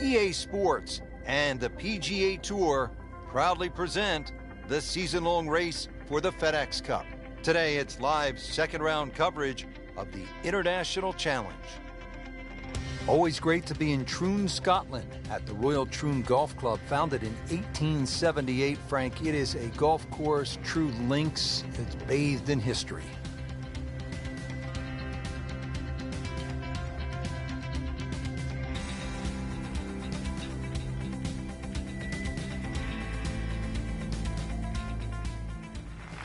EA Sports and the PGA Tour proudly present the season-long race for the FedEx Cup. Today, it's live second-round coverage of the International Challenge. Always great to be in Troon, Scotland, at the Royal Troon Golf Club, founded in 1878. Frank, it is a golf course, true links. It's bathed in history.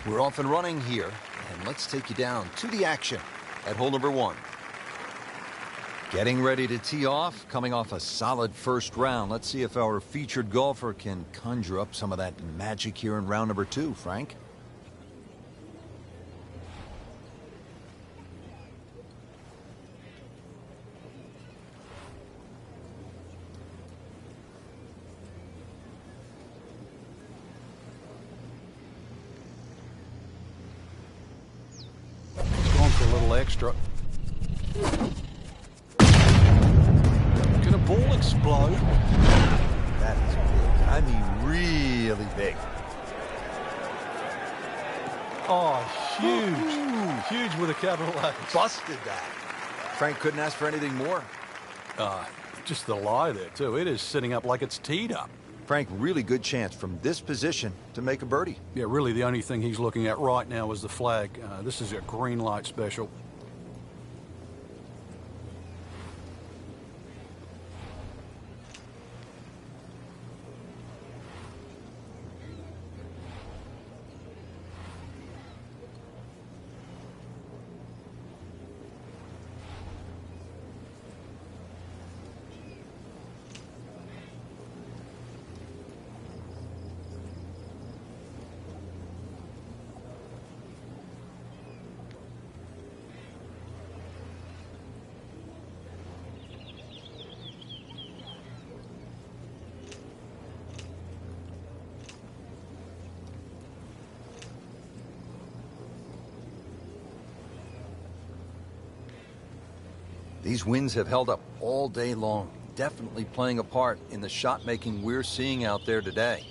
We're off and running here, and let's take you down to the action at hole number 1. Getting ready to tee off, coming off a solid first round. Let's see if our featured golfer can conjure up some of that magic here in round number 2, Frank. Going for a little extra. Ball explode. That is big. I mean, really big. Oh, huge. Huge with a capital H. Busted that. Frank couldn't ask for anything more. Just the lie there, too. It is sitting up like it's teed up. Frank, really good chance from this position to make a birdie. Yeah, really the only thing he's looking at right now is the flag. This is a green light special. These winds have held up all day long, definitely playing a part in the shot making we're seeing out there today.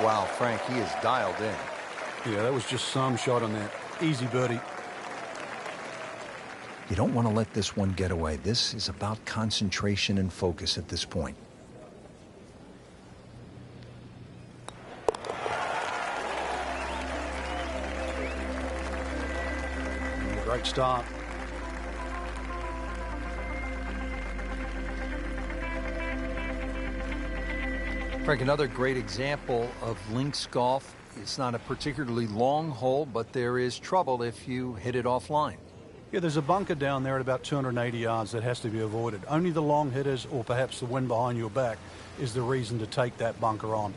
Wow, Frank, he is dialed in. Yeah, that was just some shot on that. Easy birdie. You don't want to let this one get away. This is about concentration and focus at this point. Great start. Frank, another great example of links golf. It's not a particularly long hole, but there is trouble if you hit it offline. Yeah, there's a bunker down there at about 280 yards that has to be avoided. Only the long hitters or perhaps the wind behind your back is the reason to take that bunker on.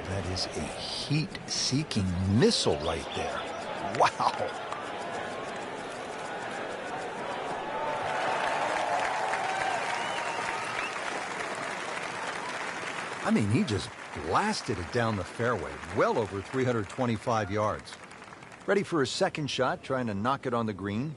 That is a heat-seeking missile right there. Wow. I mean, he just blasted it down the fairway, well over 325 yards. Ready for his second shot, trying to knock it on the green.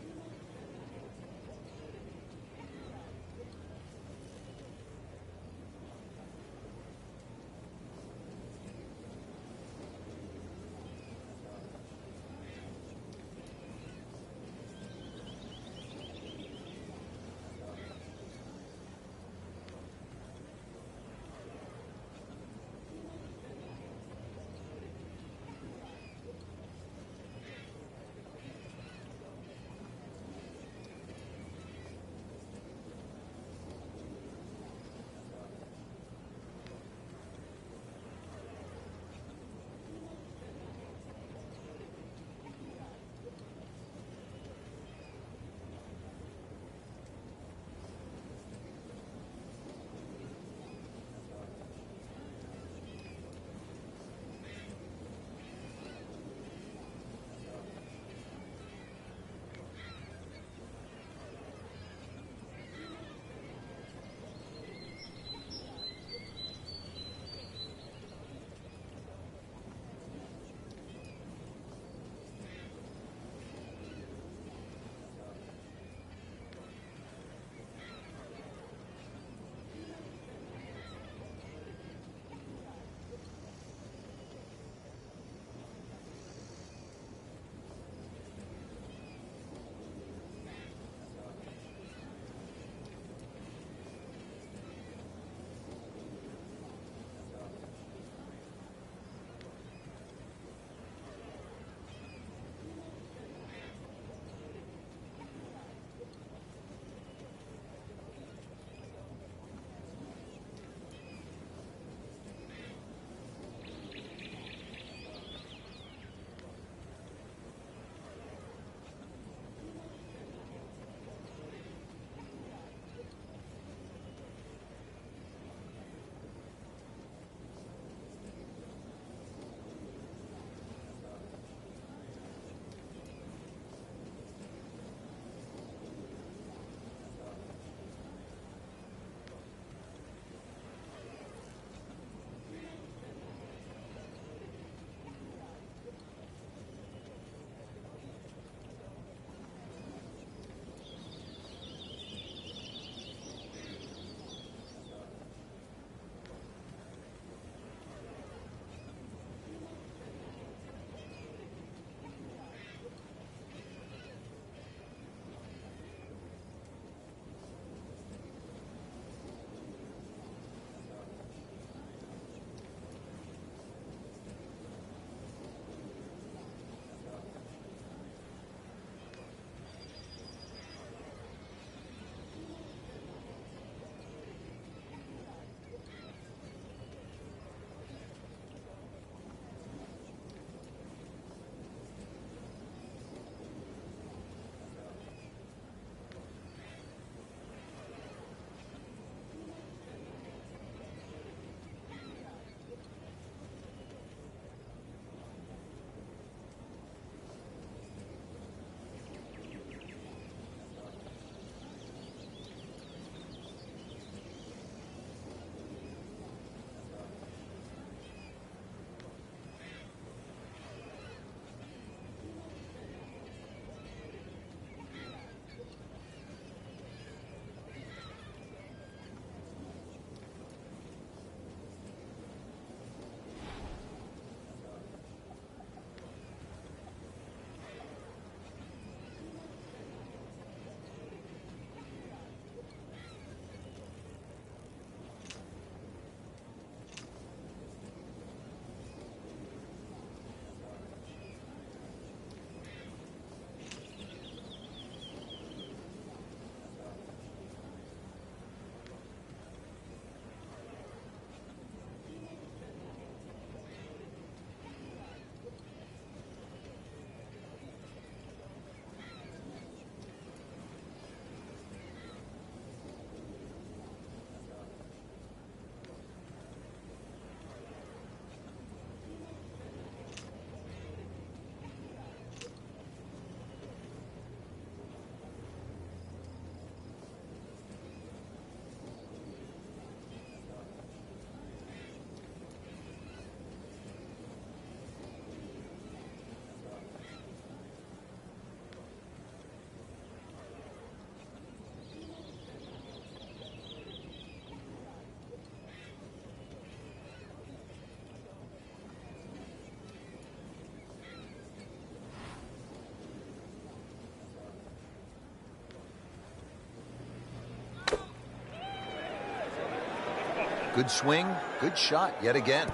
Good swing, good shot yet again.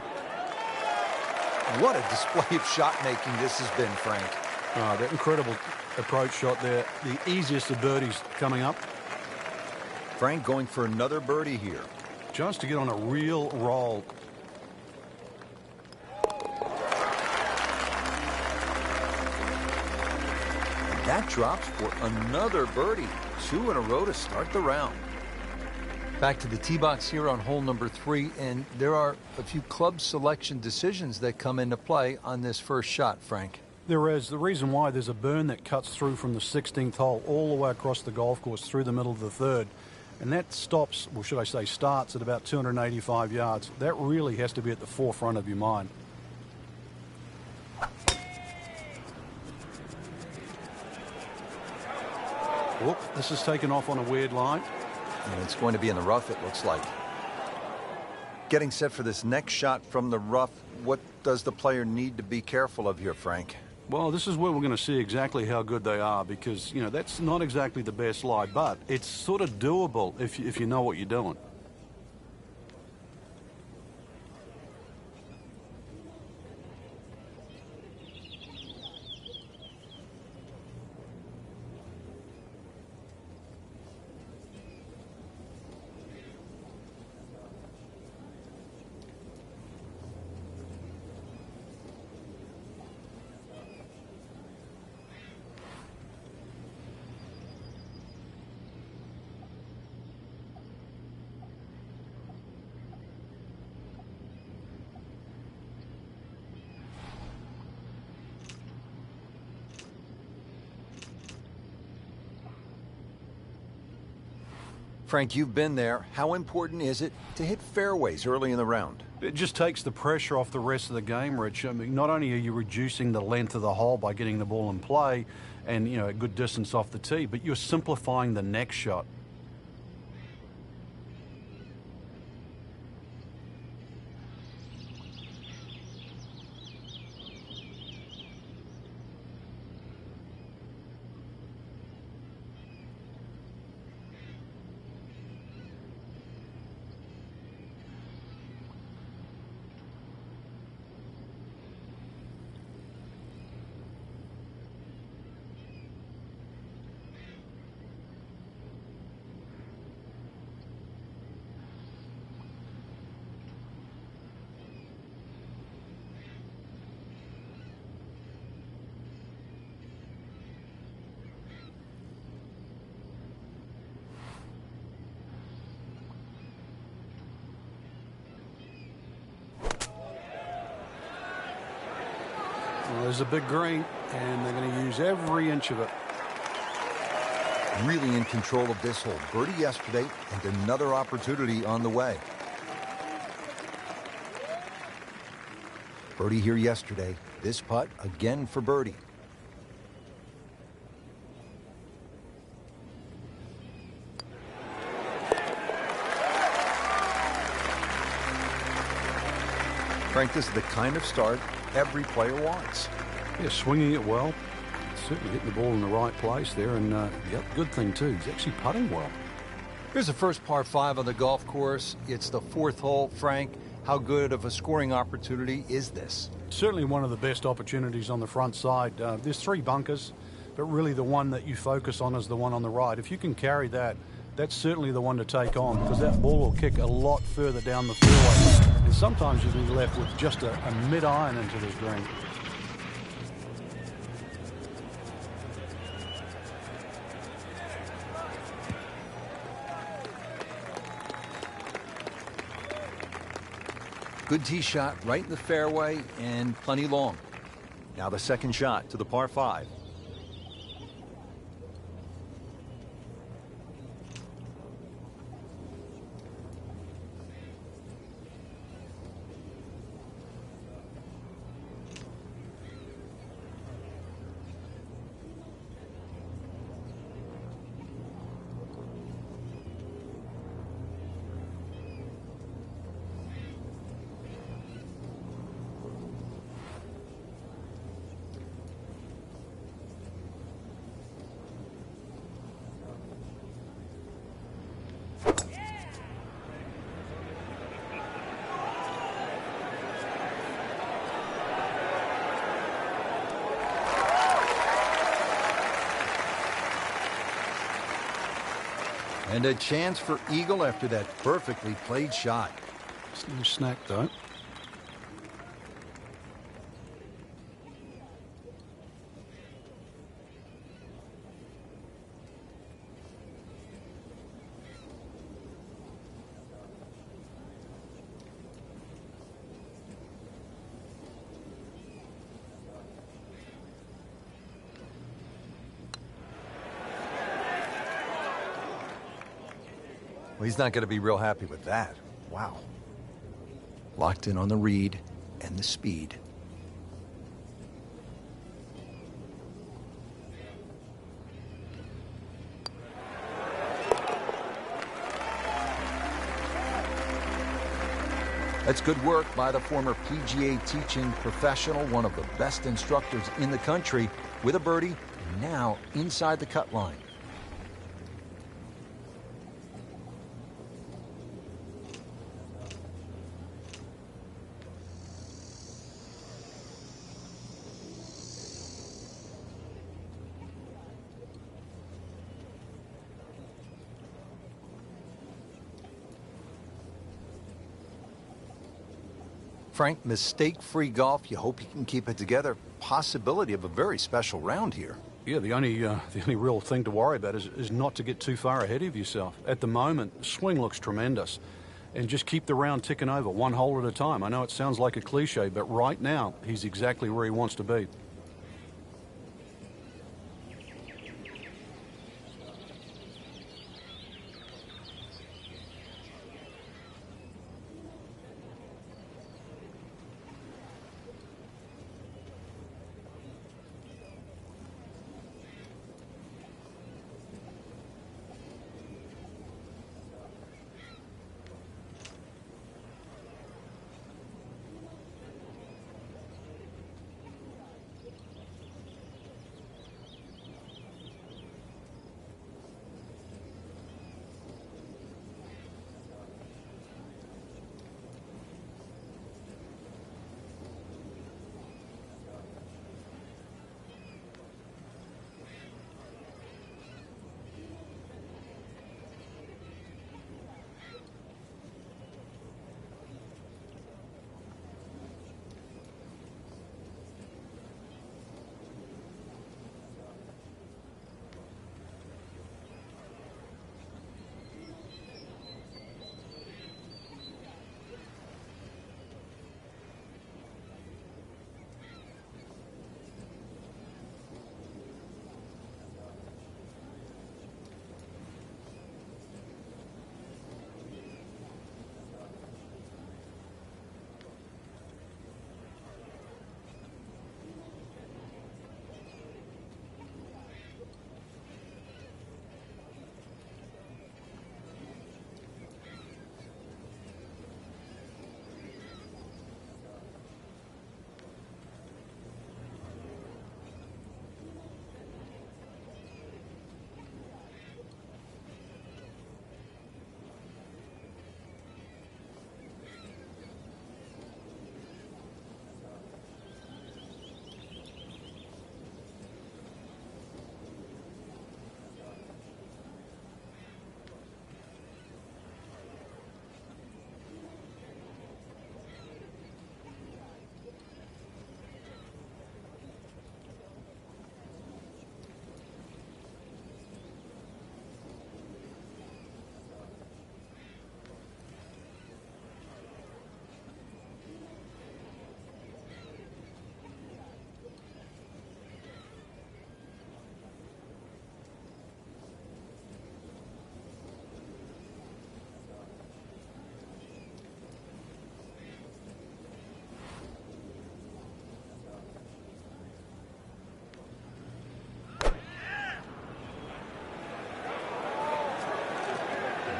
What a display of shot making this has been, Frank. That incredible approach shot there. The easiest of birdies coming up. Frank going for another birdie here. Chance to get on a real roll. And that drops for another birdie. 2 in a row to start the round. Back to the tee box here on hole number 3, and there are a few club selection decisions that come into play on this first shot, Frank. There is. The reason why, there's a burn that cuts through from the 16th hole all the way across the golf course through the middle of the 3rd. And that stops, or should I say starts, at about 285 yards. That really has to be at the forefront of your mind. Whoop, this is taken off on a weird line. And it's going to be in the rough, it looks like. Getting set for this next shot from the rough, what does the player need to be careful of here, Frank? Well, this is where we're going to see exactly how good they are, because, you know, that's not exactly the best lie, but it's sort of doable if you know what you're doing. Frank, you've been there. How important is it to hit fairways early in the round? It just takes the pressure off the rest of the game, Rich. I mean, not only are you reducing the length of the hole by getting the ball in play and, you know, a good distance off the tee, but you're simplifying the next shot. Well, there's a big green, and they're going to use every inch of it. Really in control of this hole. Birdie yesterday, and another opportunity on the way. Birdie here yesterday. This putt again for birdie. Frank, this is the kind of start every player wants. Yeah, swinging it well. Certainly hitting the ball in the right place there, and yep, good thing too, he's actually putting well. Here's the first par 5 on the golf course. It's the 4th hole. Frank, how good of a scoring opportunity is this? Certainly one of the best opportunities on the front side. There's 3 bunkers, but really the one that you focus on is the one on the right. If you can carry that, that's certainly the one to take on, because that ball will kick a lot further down the fairway, and sometimes you can be left with just a mid-iron into this green. Good tee shot right in the fairway and plenty long. Now the second shot to the par 5. And a chance for eagle after that perfectly played shot. It's no snack, though. Well, he's not going to be real happy with that. Wow. Locked in on the read and the speed. That's good work by the former PGA teaching professional, one of the best instructors in the country, with a birdie, and now inside the cut line. Frank, mistake-free golf. You hope you can keep it together. Possibility of a very special round here. Yeah, the only real thing to worry about is not to get too far ahead of yourself. At the moment, the swing looks tremendous. And just keep the round ticking over, one hole at a time. I know it sounds like a cliche, but right now, he's exactly where he wants to be.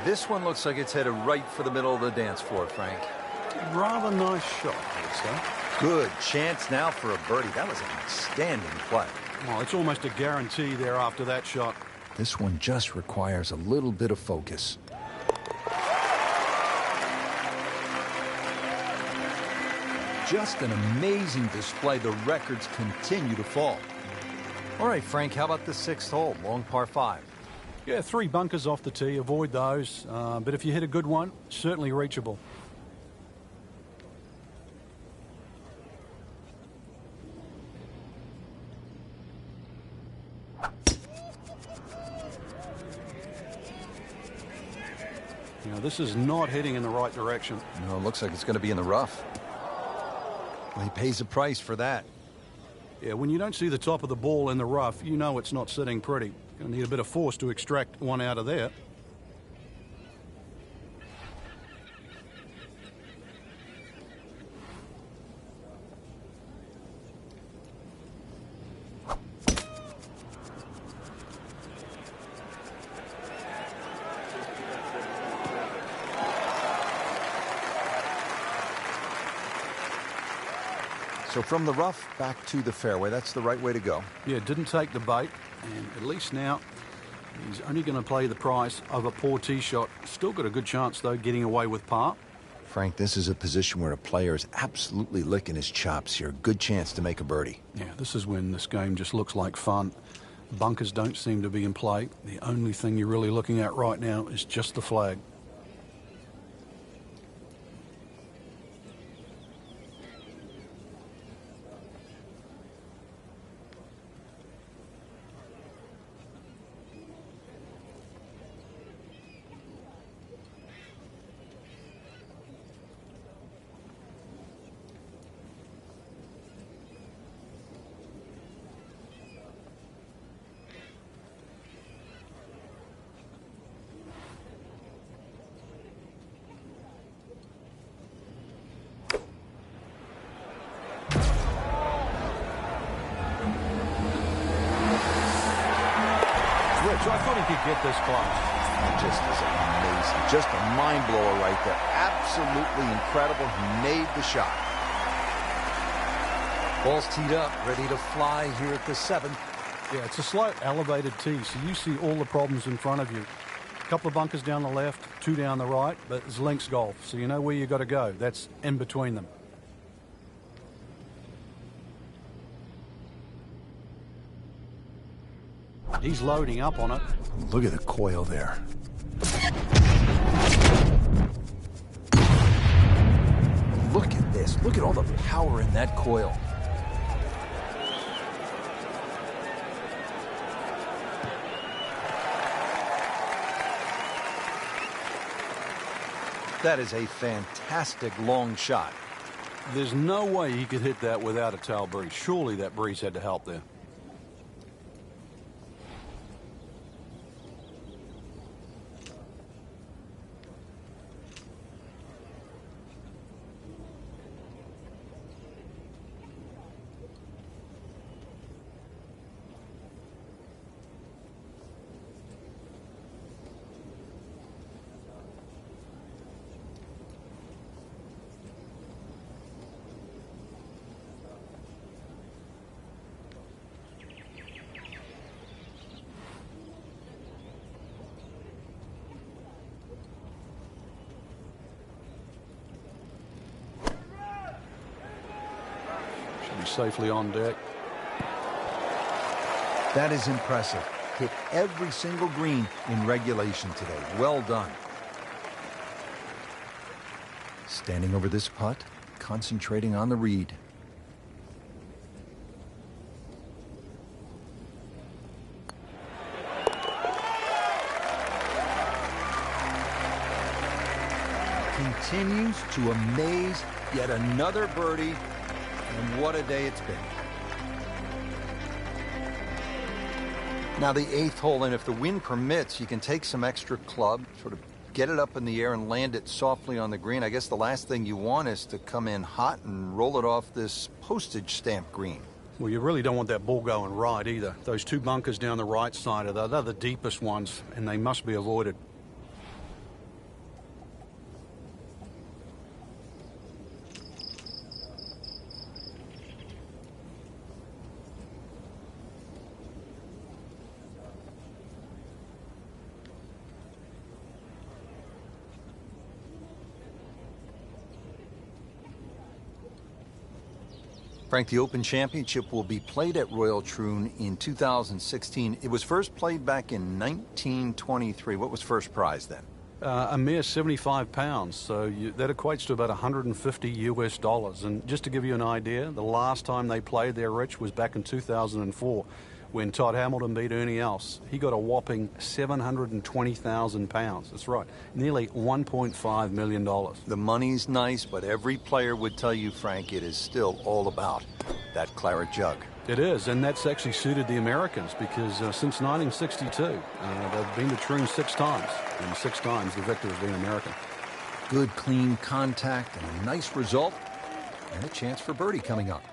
This one looks like it's headed right for the middle of the dance floor, Frank. Rather nice shot, I would say. Good chance now for a birdie. That was an outstanding play. Well, it's almost a guarantee there after that shot. This one just requires a little bit of focus. Just an amazing display. The records continue to fall. All right, Frank, how about the sixth hole, long par 5? Yeah, 3 bunkers off the tee. Avoid those. But if you hit a good one, certainly reachable. You know, this is not heading in the right direction. No, it looks like it's going to be in the rough. Well, he pays a price for that. Yeah, when you don't see the top of the ball in the rough, you know it's not sitting pretty. Going to need a bit of force to extract one out of there. So from the rough back to the fairway, that's the right way to go. Yeah, didn't take the bait, and at least now he's only going to play the price of a poor tee shot. Still got a good chance, though, getting away with par. Frank, this is a position where a player is absolutely licking his chops here. Good chance to make a birdie. Yeah, this is when this game just looks like fun. Bunkers don't seem to be in play. The only thing you're really looking at right now is just the flag. So I thought he could get this close. That just is amazing. Just a mind blower right there. Absolutely incredible. He made the shot. Ball's teed up, ready to fly here at the 7th. Yeah, it's a slight elevated tee, so you see all the problems in front of you. A couple of bunkers down the left, 2 down the right, but it's links golf, so you know where you got to go. That's in between them. He's loading up on it. Look at the coil there. Look at this. Look at all the power in that coil. That is a fantastic long shot. There's no way he could hit that without a tail breeze. Surely that breeze had to help there. Safely on deck. That is impressive. Hit every single green in regulation today. Well done. Standing over this putt, concentrating on the read. Continues to amaze. Yet another birdie. And what a day it's been. Now the 8th hole, and if the wind permits, you can take some extra club, sort of get it up in the air and land it softly on the green. I guess the last thing you want is to come in hot and roll it off this postage stamp green. Well, you really don't want that ball going right either. Those 2 bunkers down the right side they're the deepest ones, and they must be avoided. Frank, the Open Championship will be played at Royal Troon in 2016. It was first played back in 1923. What was first prize then? A mere 75 pounds, so that equates to about 150 US dollars. And just to give you an idea, the last time they played there, Rich, was back in 2004 when Todd Hamilton beat Ernie Els. He got a whopping 720,000 pounds. That's right, nearly $1.5 million. The money's nice, but every player would tell you, Frank, it is still all about that claret jug. It is, and that's actually suited the Americans because since 1962, they've been to Troon 6 times, and 6 times the victor has been American. Good, clean contact and a nice result, and a chance for birdie coming up.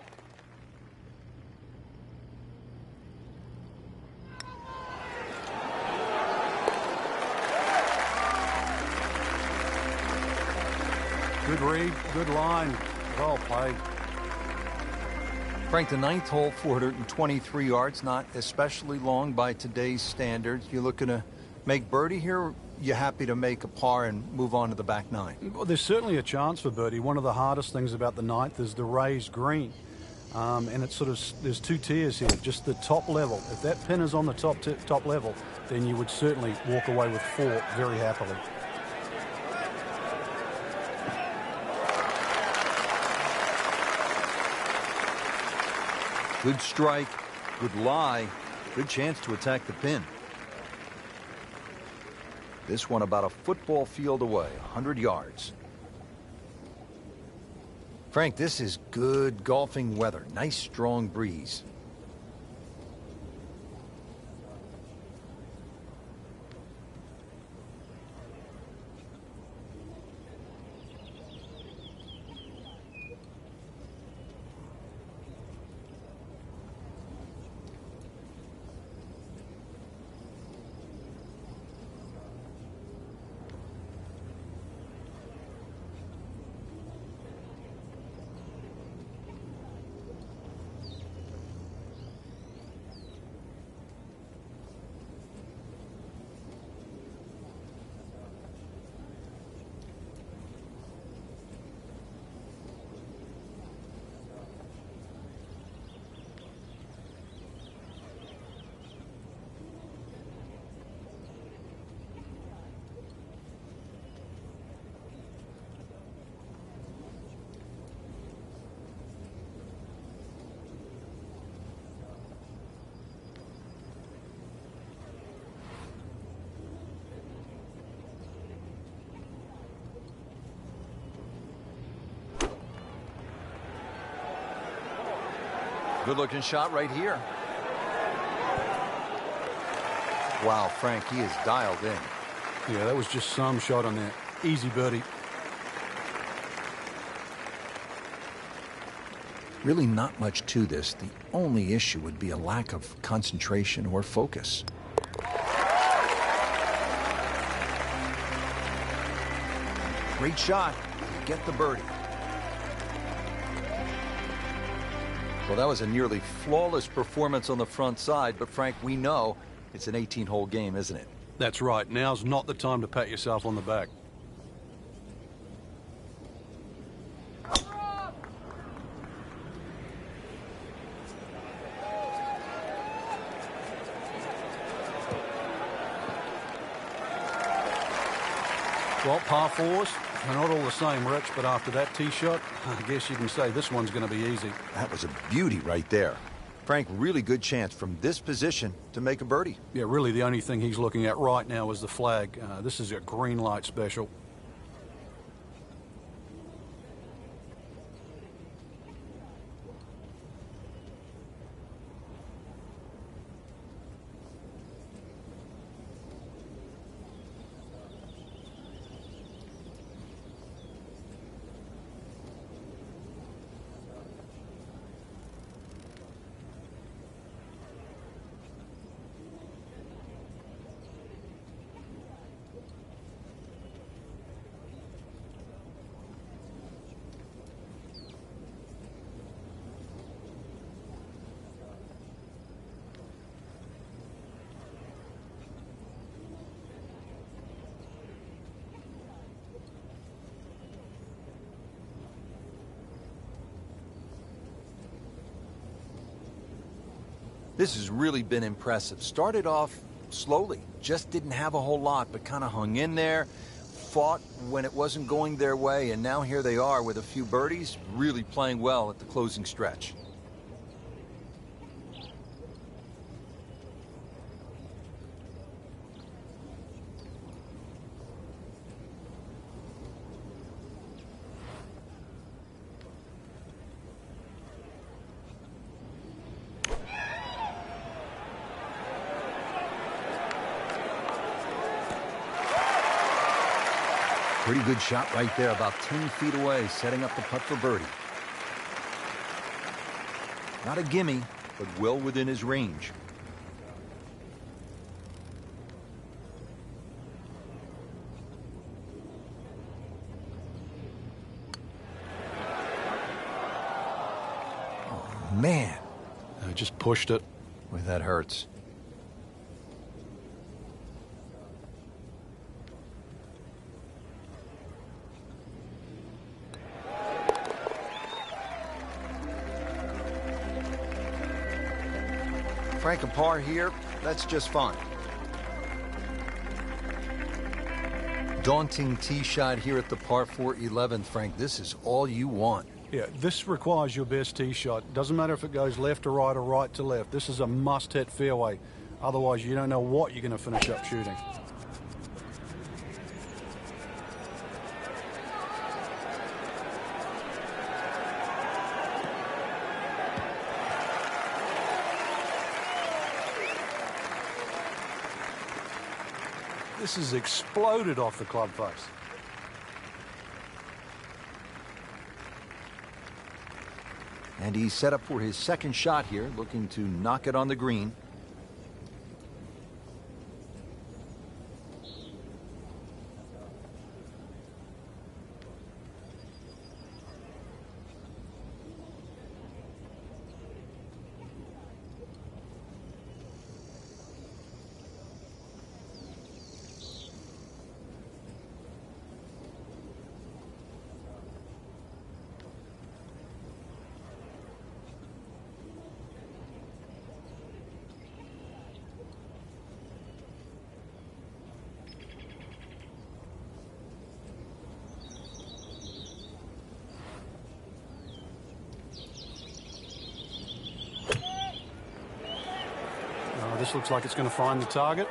Good read, good line, well played. Frank, the 9th hole, 423 yards, not especially long by today's standards. You looking to make birdie here, or you happy to make a par and move on to the back 9? Well, there's certainly a chance for birdie. One of the hardest things about the 9th is the raised green. And it's sort of, there's 2 tiers here, just the top level. If that pin is on the top level, then you would certainly walk away with 4 very happily. Good strike, good lie, good chance to attack the pin. This one about a football field away, 100 yards. Frank, this is good golfing weather. Nice strong breeze. Good looking shot right here. Wow, Frank, he is dialed in. Yeah, that was just some shot on that. Easy birdie. Really not much to this. The only issue would be a lack of concentration or focus. Great shot. Get the birdie. Well, that was a nearly flawless performance on the front side, but Frank, we know it's an 18-hole game, isn't it? That's right. Now's not the time to pat yourself on the back. Well, par 4s, they're not all the same, Rich, but after that tee shot, I guess you can say this one's going to be easy. That was a beauty right there. Frank, really good chance from this position to make a birdie. Yeah, really the only thing he's looking at right now is the flag. This is a green light special. This has really been impressive. Started off slowly, just didn't have a whole lot, but kind of hung in there, fought when it wasn't going their way, and now here they are with a few birdies, really playing well at the closing stretch. Pretty good shot right there, about 10 feet away, setting up the putt for birdie. Not a gimme, but well within his range. Oh, man. I just pushed it. Boy, that hurts. Frank, a par here, that's just fine. Daunting tee shot here at the par 4 11th, Frank. This is all you want. Yeah, this requires your best tee shot. Doesn't matter if it goes left to right or right to left. This is a must-hit fairway. Otherwise, you don't know what you're going to finish up shooting. This has exploded off the club face. And he's set up for his second shot here, looking to knock it on the green. This looks like it's going to find the target.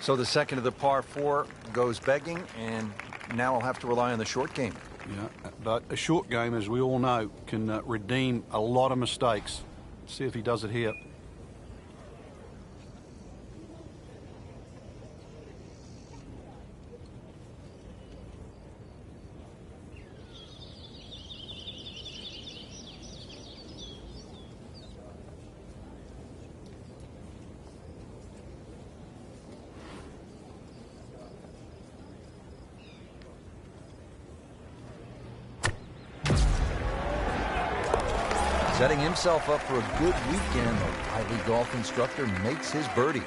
So the second of the par 4 goes begging, and now I'll have to rely on the short game. Yeah, but a short game, as we all know, can redeem a lot of mistakes. Let's see if he does it here. Setting himself up for a good weekend, the lively golf instructor makes his birdie.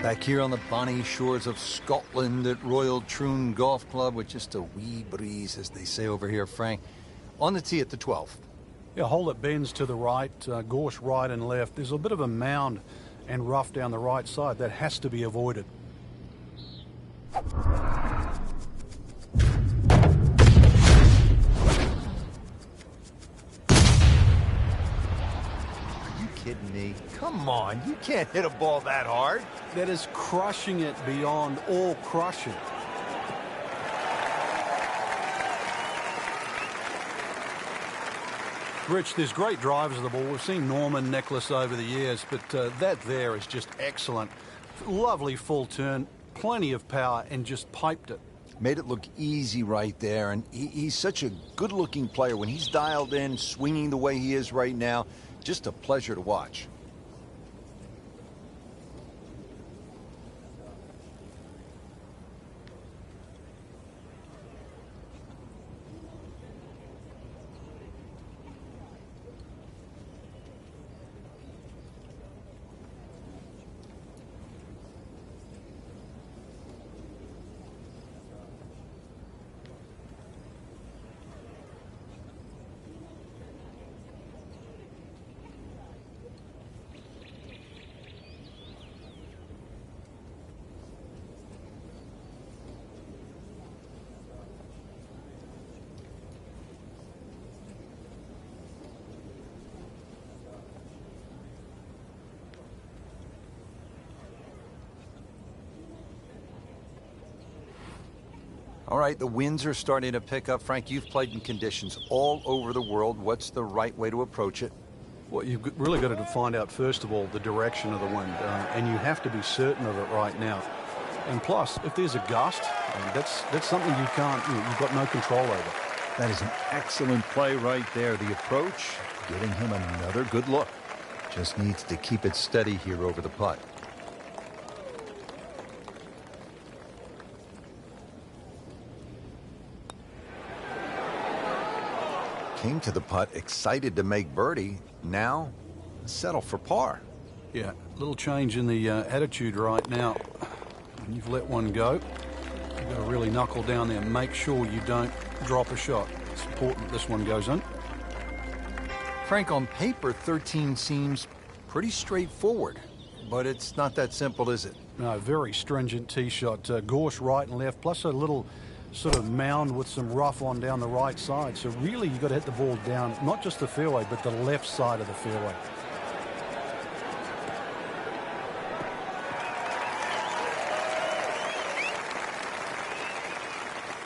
Back here on the bonny shores of Scotland at Royal Troon Golf Club with just a wee breeze, as they say over here, Frank. On the tee at the 12th. Yeah, hole that bends to the right, gorse right and left. There's a bit of a mound and rough down the right side that has to be avoided. Kidding me? Come on, you can't hit a ball that hard. That is crushing it beyond all crushing. Rich, there's great drivers of the ball. We've seen Norman, Nicholas over the years, but that there is just excellent. Lovely full turn, plenty of power, and just piped it. Made it look easy right there, and he's such a good-looking player. When he's dialed in, swinging the way he is right now, just a pleasure to watch. All right, the winds are starting to pick up. Frank, you've played in conditions all over the world. What's the right way to approach it? Well, you've really got to find out, first of all, the direction of the wind, and you have to be certain of it right now. And plus, if there's a gust, that's something you can't, you've got no control over. That is an excellent play right there. The approach, giving him another good look. Just needs to keep it steady here over the putt. Came to the putt, excited to make birdie. Now, settle for par. Yeah, a little change in the attitude right now. When you've let one go, you've got to really knuckle down there and make sure you don't drop a shot. It's important this one goes in. Frank, on paper, 13 seems pretty straightforward, but it's not that simple, is it? No, very stringent tee shot. Gorse right and left, plus a little sort of mound with some rough on down the right side. So really, you've got to hit the ball down, not just the fairway, but the left side of the fairway.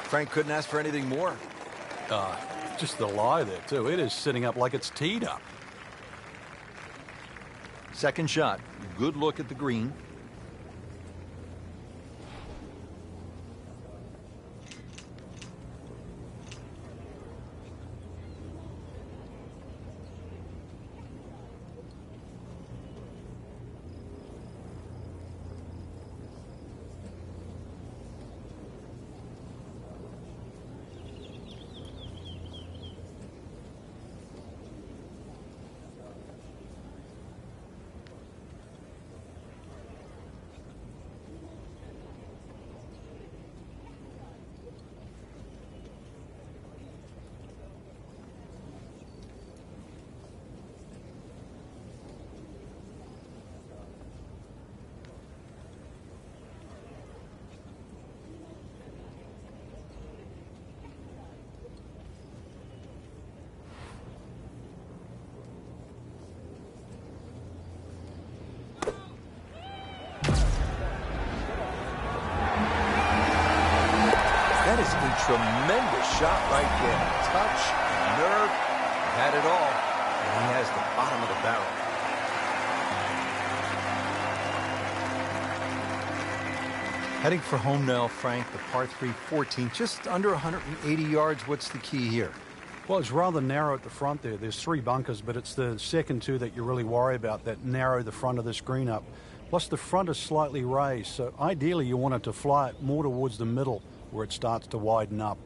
Frank couldn't ask for anything more. Just the lie there, too. It is sitting up like it's teed up. Second shot. Good look at the green. That is a tremendous shot right there. Touch, nerve, had it all. And he has the bottom of the barrel. Heading for home now, Frank, the par 3 14, just under 180 yards. What's the key here? Well, it's rather narrow at the front there. There's 3 bunkers, but it's the second 2 that you really worry about that narrow the front of this green up. Plus, the front is slightly raised, so ideally you want it to fly it more towards the middle where it starts to widen up.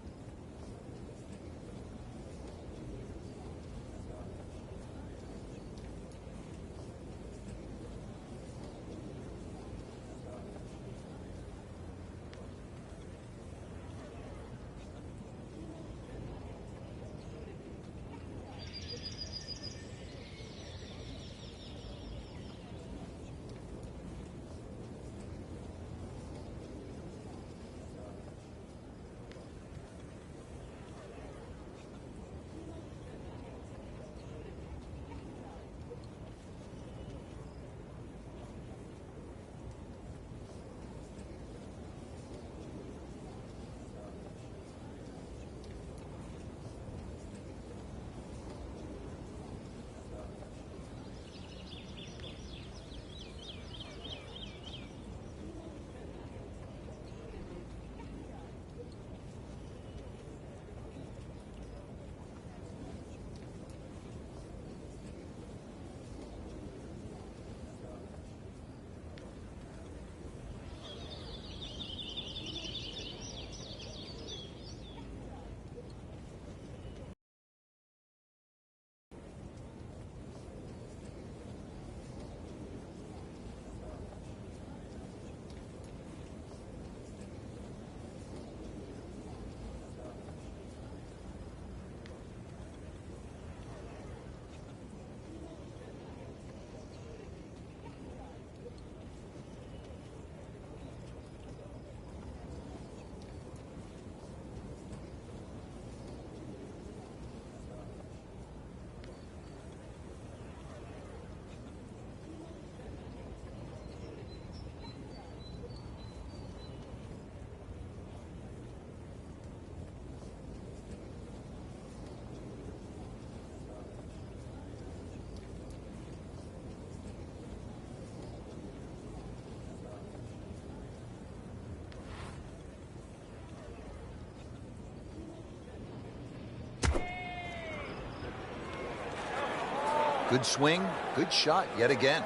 Good swing, good shot yet again.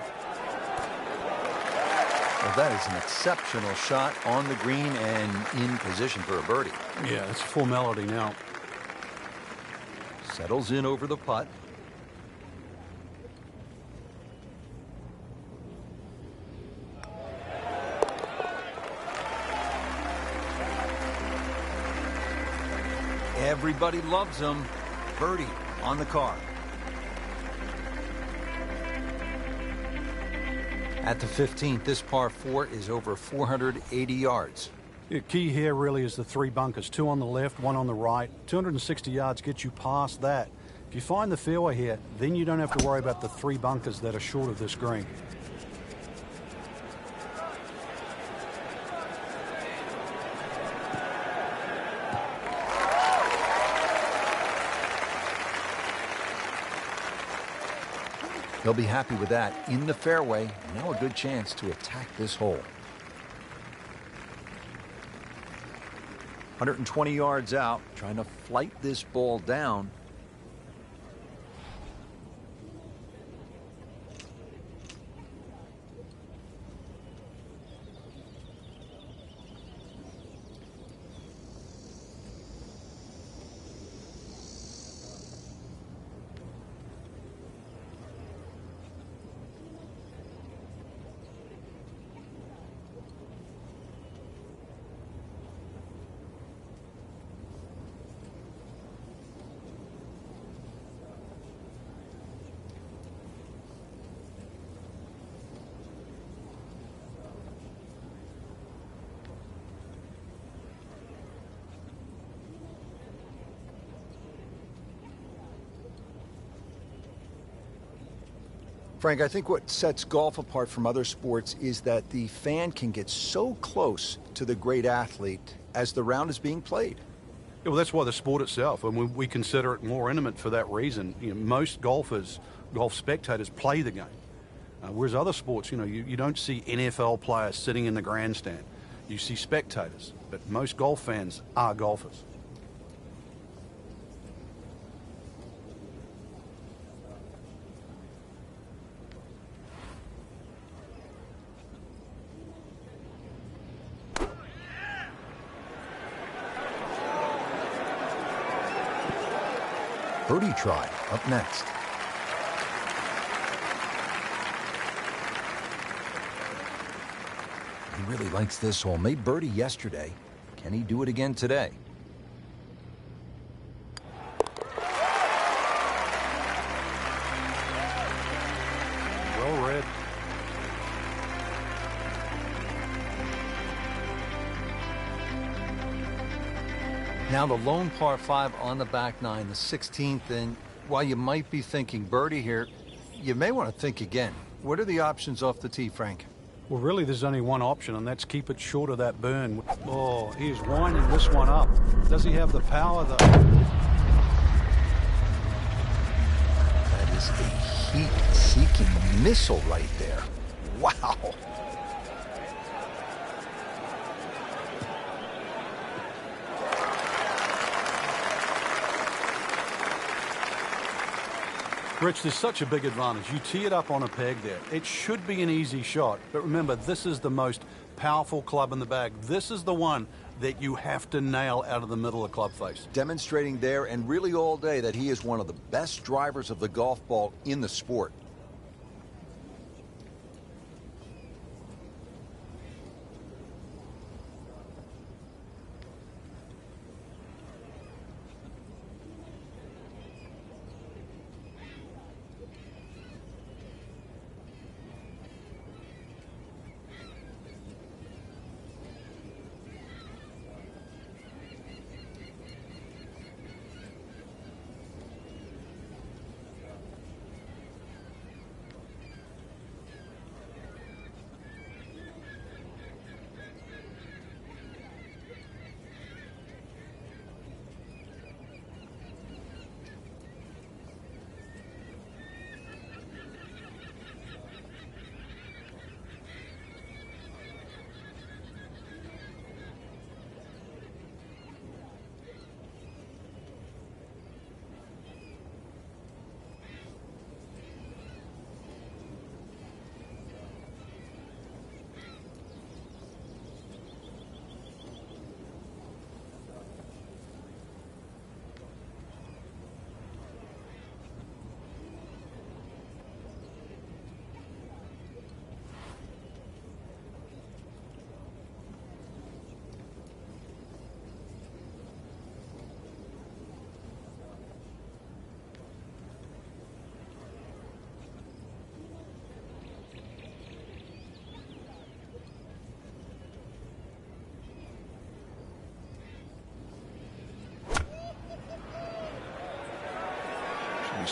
Well, that is an exceptional shot on the green and in position for a birdie. Yeah, it's a formality now. Settles in over the putt. Everybody loves him. Birdie on the card. At the 15th, this par 4 is over 480 yards. The key here really is the 3 bunkers, 2 on the left, 1 on the right. 260 yards gets you past that. If you find the fairway here, then you don't have to worry about the 3 bunkers that are short of this green. He'll be happy with that. In the fairway, now a good chance to attack this hole. 120 yards out, trying to flight this ball down. Frank, I think what sets golf apart from other sports is that the fan can get so close to the great athlete as the round is being played. Yeah, well, that's why the sport itself, and we consider it more intimate for that reason. You know, most golf spectators play the game, whereas other sports, you don't see NFL players sitting in the grandstand. You see spectators, but most golf fans are golfers. Birdie try up next. He really likes this hole. Made birdie yesterday. Can he do it again today? Well read. Now the lone par 5 on the back nine, the 16th, and while you might be thinking birdie here, you may want to think again. What are the options off the tee, Frank? Well, really, there's only one option, and that's keep it short of that burn. Oh, he's winding this one up. Does he have the power, though? That is a heat-seeking missile right there. Wow. Rich, there's such a big advantage. You tee it up on a peg there. It should be an easy shot. But remember, this is the most powerful club in the bag. This is the one that you have to nail out of the middle of club face. Demonstrating there and really all day that he is one of the best drivers of the golf ball in the sport.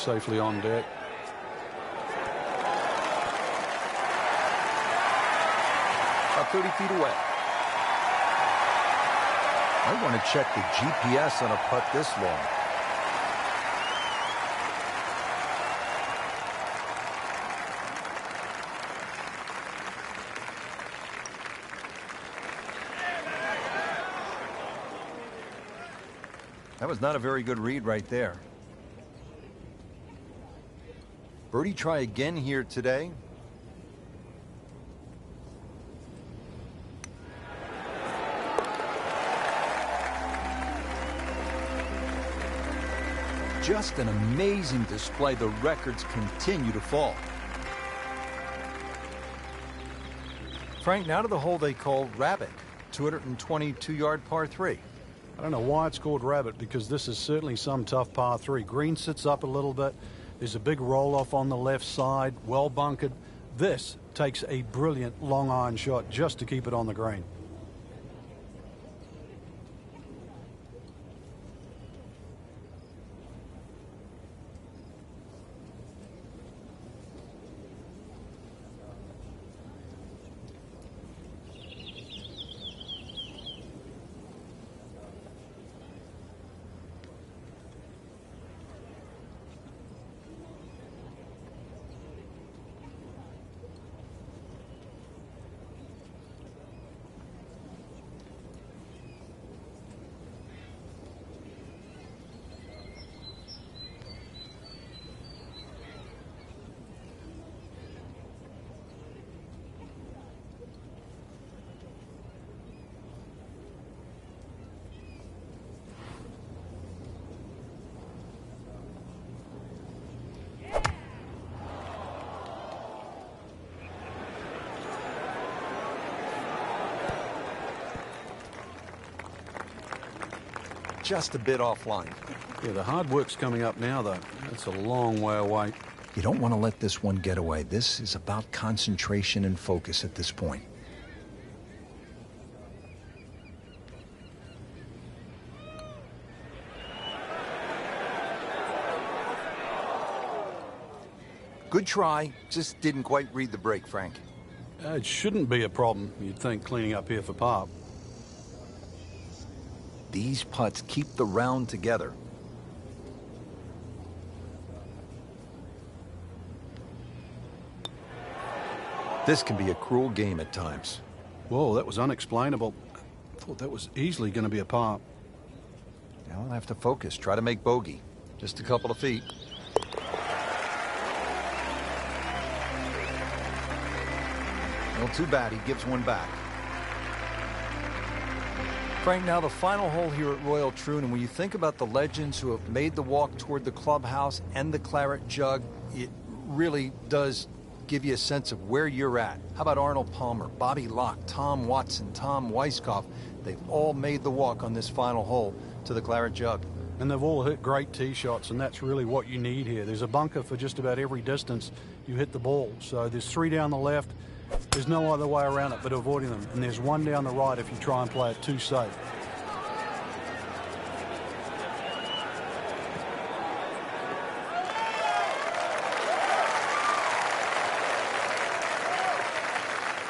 safely on deck. About 30 feet away. I want to check the GPS on a putt this long. That was not a very good read right there. Birdie try again here today. Just an amazing display. The records continue to fall. Frank, now to the hole they call Rabbit, 222-yard par 3. I don't know why it's called Rabbit, because this is certainly some tough par 3. Green sits up a little bit. There's a big roll-off on the left side, well bunkered. This takes a brilliant long iron shot just to keep it on the green. Just a bit offline. Yeah, the hard work's coming up now, though. That's a long way away. You don't want to let this one get away. This is about concentration and focus at this point. Good try, just didn't quite read the break, Frank. It shouldn't be a problem, you'd think, cleaning up here for par. These putts keep the round together. This can be a cruel game at times. Whoa, that was unexplainable. I thought that was easily going to be a par. Now I'll have to focus, try to make bogey. Just a couple of feet. Well, too bad, he gives one back. Frank, now the final hole here at Royal Troon, and when you think about the legends who have made the walk toward the clubhouse and the claret jug, it really does give you a sense of where you're at. How about Arnold Palmer, Bobby Locke, Tom Watson, Tom Weiskopf? They've all made the walk on this final hole to the claret jug. And they've all hit great tee shots, and that's really what you need here. There's a bunker for just about every distance you hit the ball. So there's 3 down the left. There's no other way around it but avoiding them. And there's 1 down the right if you try and play it too safe.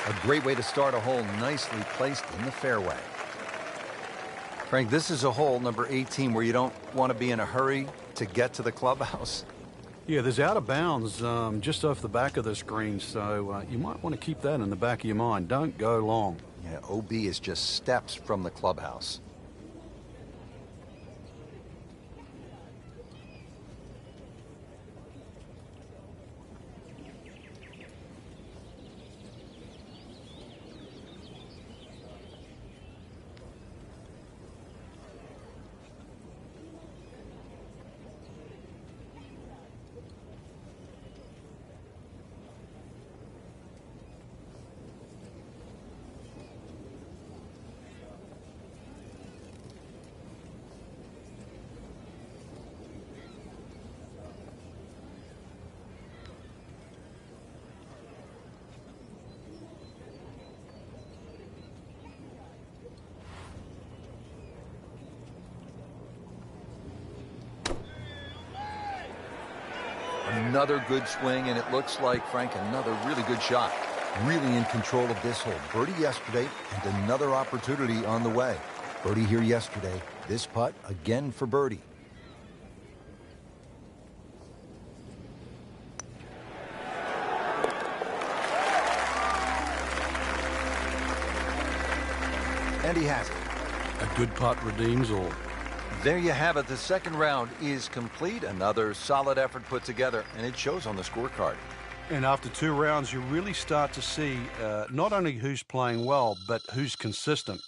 A great way to start a hole, nicely placed in the fairway. Frank, this is a hole, number 18, where you don't want to be in a hurry to get to the clubhouse. Yeah, there's out of bounds just off the back of this green, so you might want to keep that in the back of your mind. Don't go long. Yeah, OB is just steps from the clubhouse. another good swing, and it looks like, Frank, another really good shot. Really in control of this hole. Birdie yesterday and another opportunity on the way. Birdie here yesterday. This putt again for birdie. And he has it. A good putt redeems all. There you have it. The second round is complete. Another solid effort put together, and it shows on the scorecard. And after 2 rounds, you really start to see not only who's playing well, but who's consistent.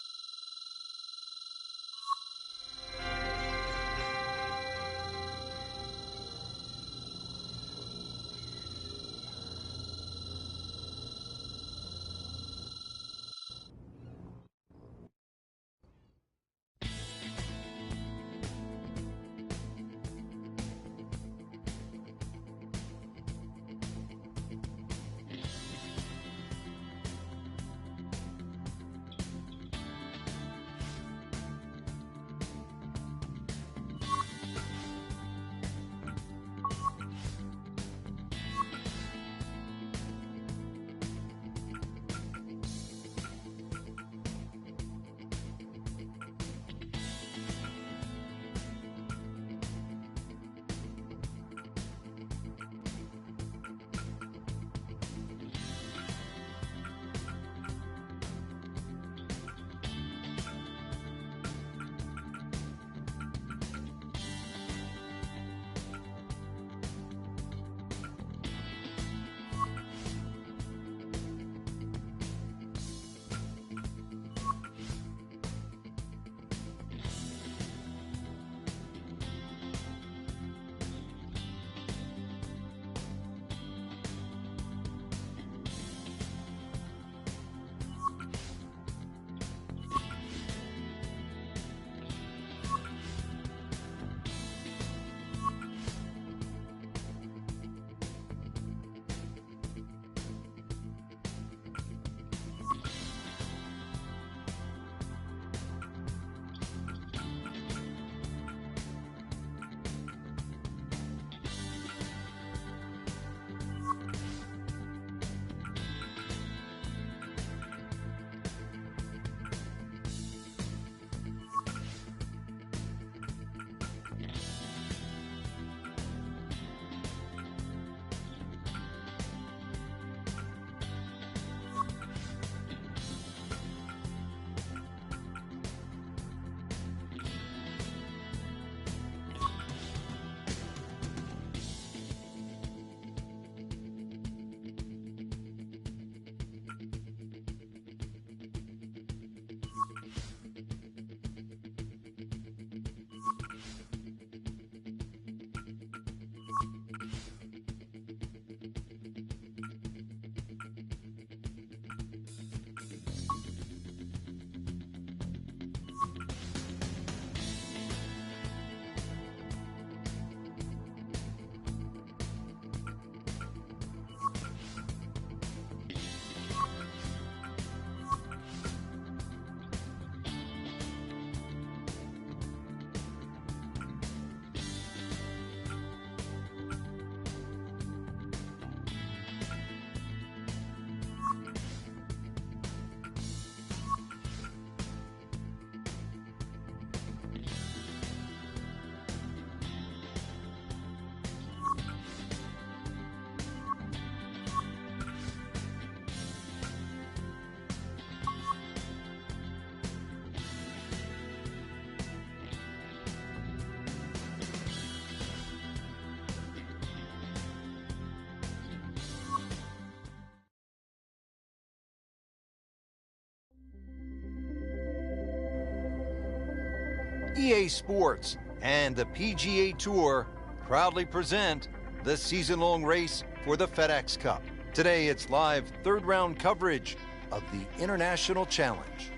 EA Sports and the PGA Tour proudly present the season-long race for the FedEx Cup. Today, it's live third-round coverage of the International Challenge.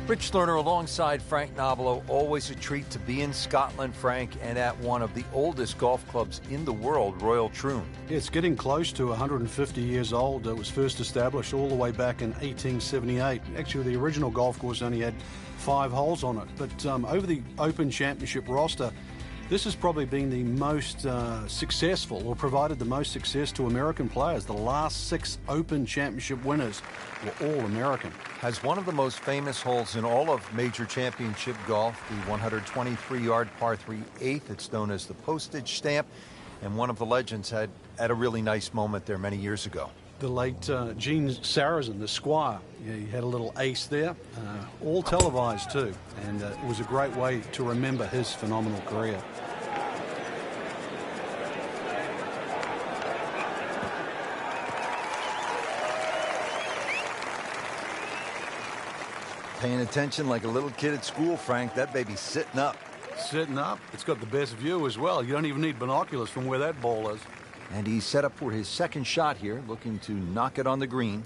Rich Lerner alongside Frank Nobilo. Always a treat to be in Scotland, Frank, and at one of the oldest golf clubs in the world, Royal Troon. It's getting close to 150 years old. It was first established all the way back in 1878. Actually, the original golf course only had 5 holes on it. But over the Open Championship roster, This has probably been the most successful, or provided the most success to American players. The last 6 Open Championship winners were all American. Has one of the most famous holes in all of major championship golf, the 123-yard par 3 8th. It's known as the postage stamp, and one of the legends had a really nice moment there many years ago. The late Gene Sarazen, the Squire, yeah, he had a little ace there, all televised too, and it was a great way to remember his phenomenal career. Paying attention like a little kid at school, Frank. That baby's sitting up. Sitting up. It's got the best view as well. You don't even need binoculars from where that ball is. And he's set up for his second shot here, looking to knock it on the green.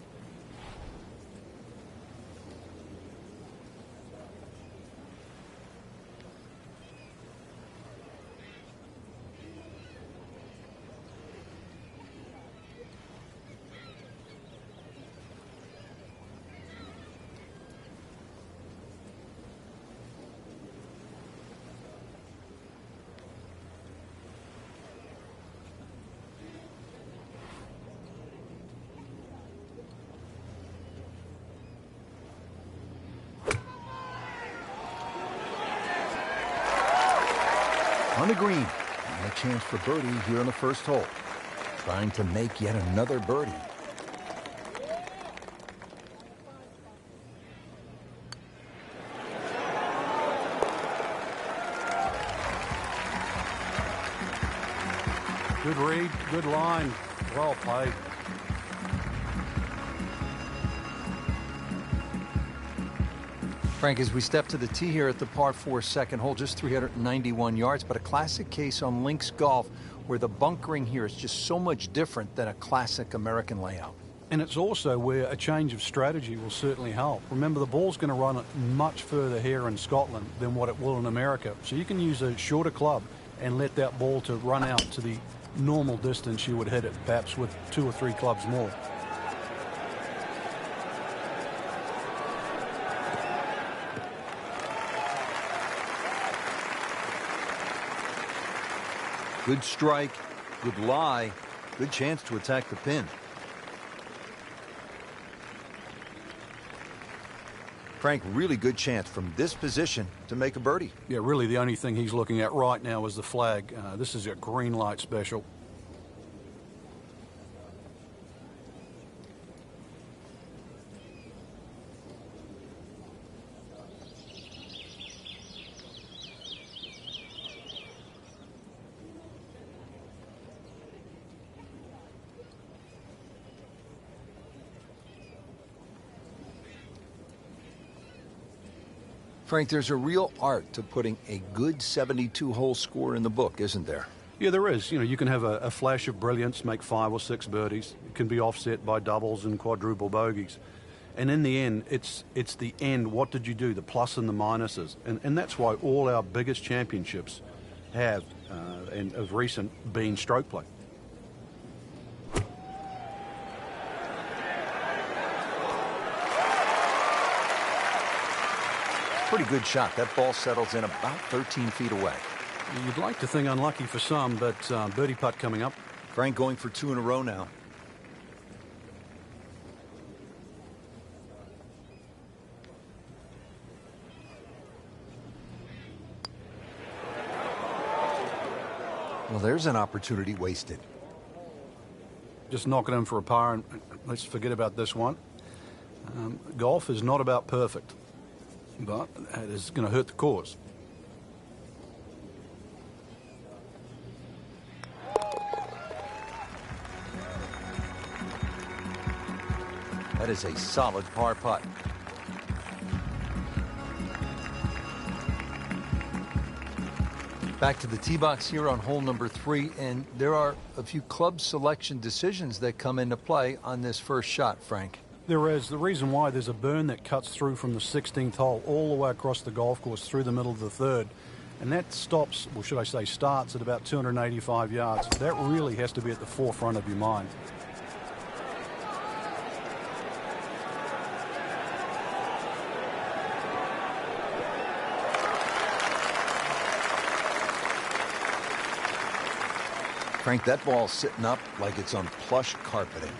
On the green, and a chance for birdie here on the first hole. Trying to make yet another birdie. Good read, good line, well played. Frank, as we step to the tee here at the par 4 second hole, just 391 yards, but a classic case on links golf where the bunkering here is just so much different than a classic American layout. And it's also where a change of strategy will certainly help. Remember, the ball's going to run much further here in Scotland than what it will in America. So you can use a shorter club and let that ball to run out to the normal distance you would hit it, perhaps with 2 or 3 clubs more. Good strike, good lie, good chance to attack the pin. Frank, really good chance from this position to make a birdie. Yeah, really the only thing he's looking at right now is the flag. This is a green light special. Frank, there's a real art to putting a good 72-hole score in the book, isn't there? Yeah, there is. You know, you can have a flash of brilliance, make 5 or 6 birdies. It can be offset by doubles and quadruple bogeys. And in the end, it's the end. What did you do? The plus and the minuses. And that's why all our biggest championships have, and of recent, been stroke play. Pretty good shot. That ball settles in about 13 feet away. You'd like to think unlucky for some, but birdie putt coming up. Frank going for 2 in a row now. Well, there's an opportunity wasted. Just knock it in for a par, and let's forget about this one. Golf is not about perfect, but it is going to hurt the cause. That is a solid par putt. Back to the tee box here on hole number 3, and there are a few club selection decisions that come into play on this first shot, Frank. There is. The reason why, there's a burn that cuts through from the 16th hole all the way across the golf course through the middle of the 3rd. And that stops, or should I say starts, at about 285 yards. That really has to be at the forefront of your mind. Frank, that ball's sitting up like it's on plush carpeting.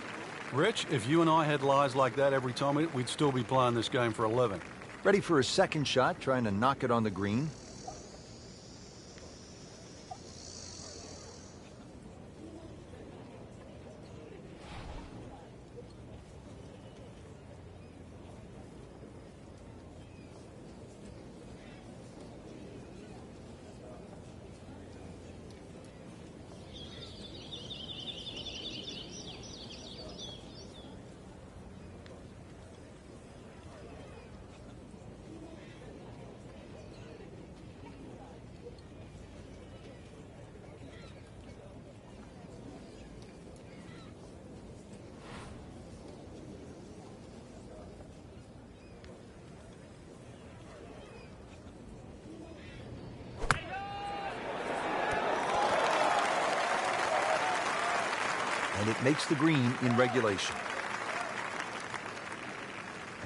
Rich, if you and I had lies like that every time, we'd still be playing this game for 11. Ready for his second shot, trying to knock it on the green. And it makes the green in regulation.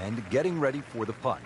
And getting ready for the putt.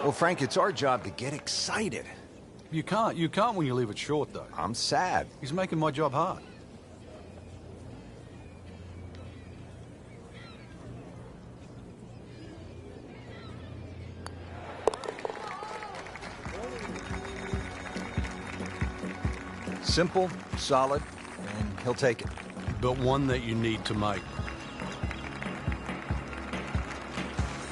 Well, Frank, it's our job to get excited. You can't when you leave it short, though. I'm sad. He's making my job hard. Simple, solid, and he'll take it. But one that you need to make.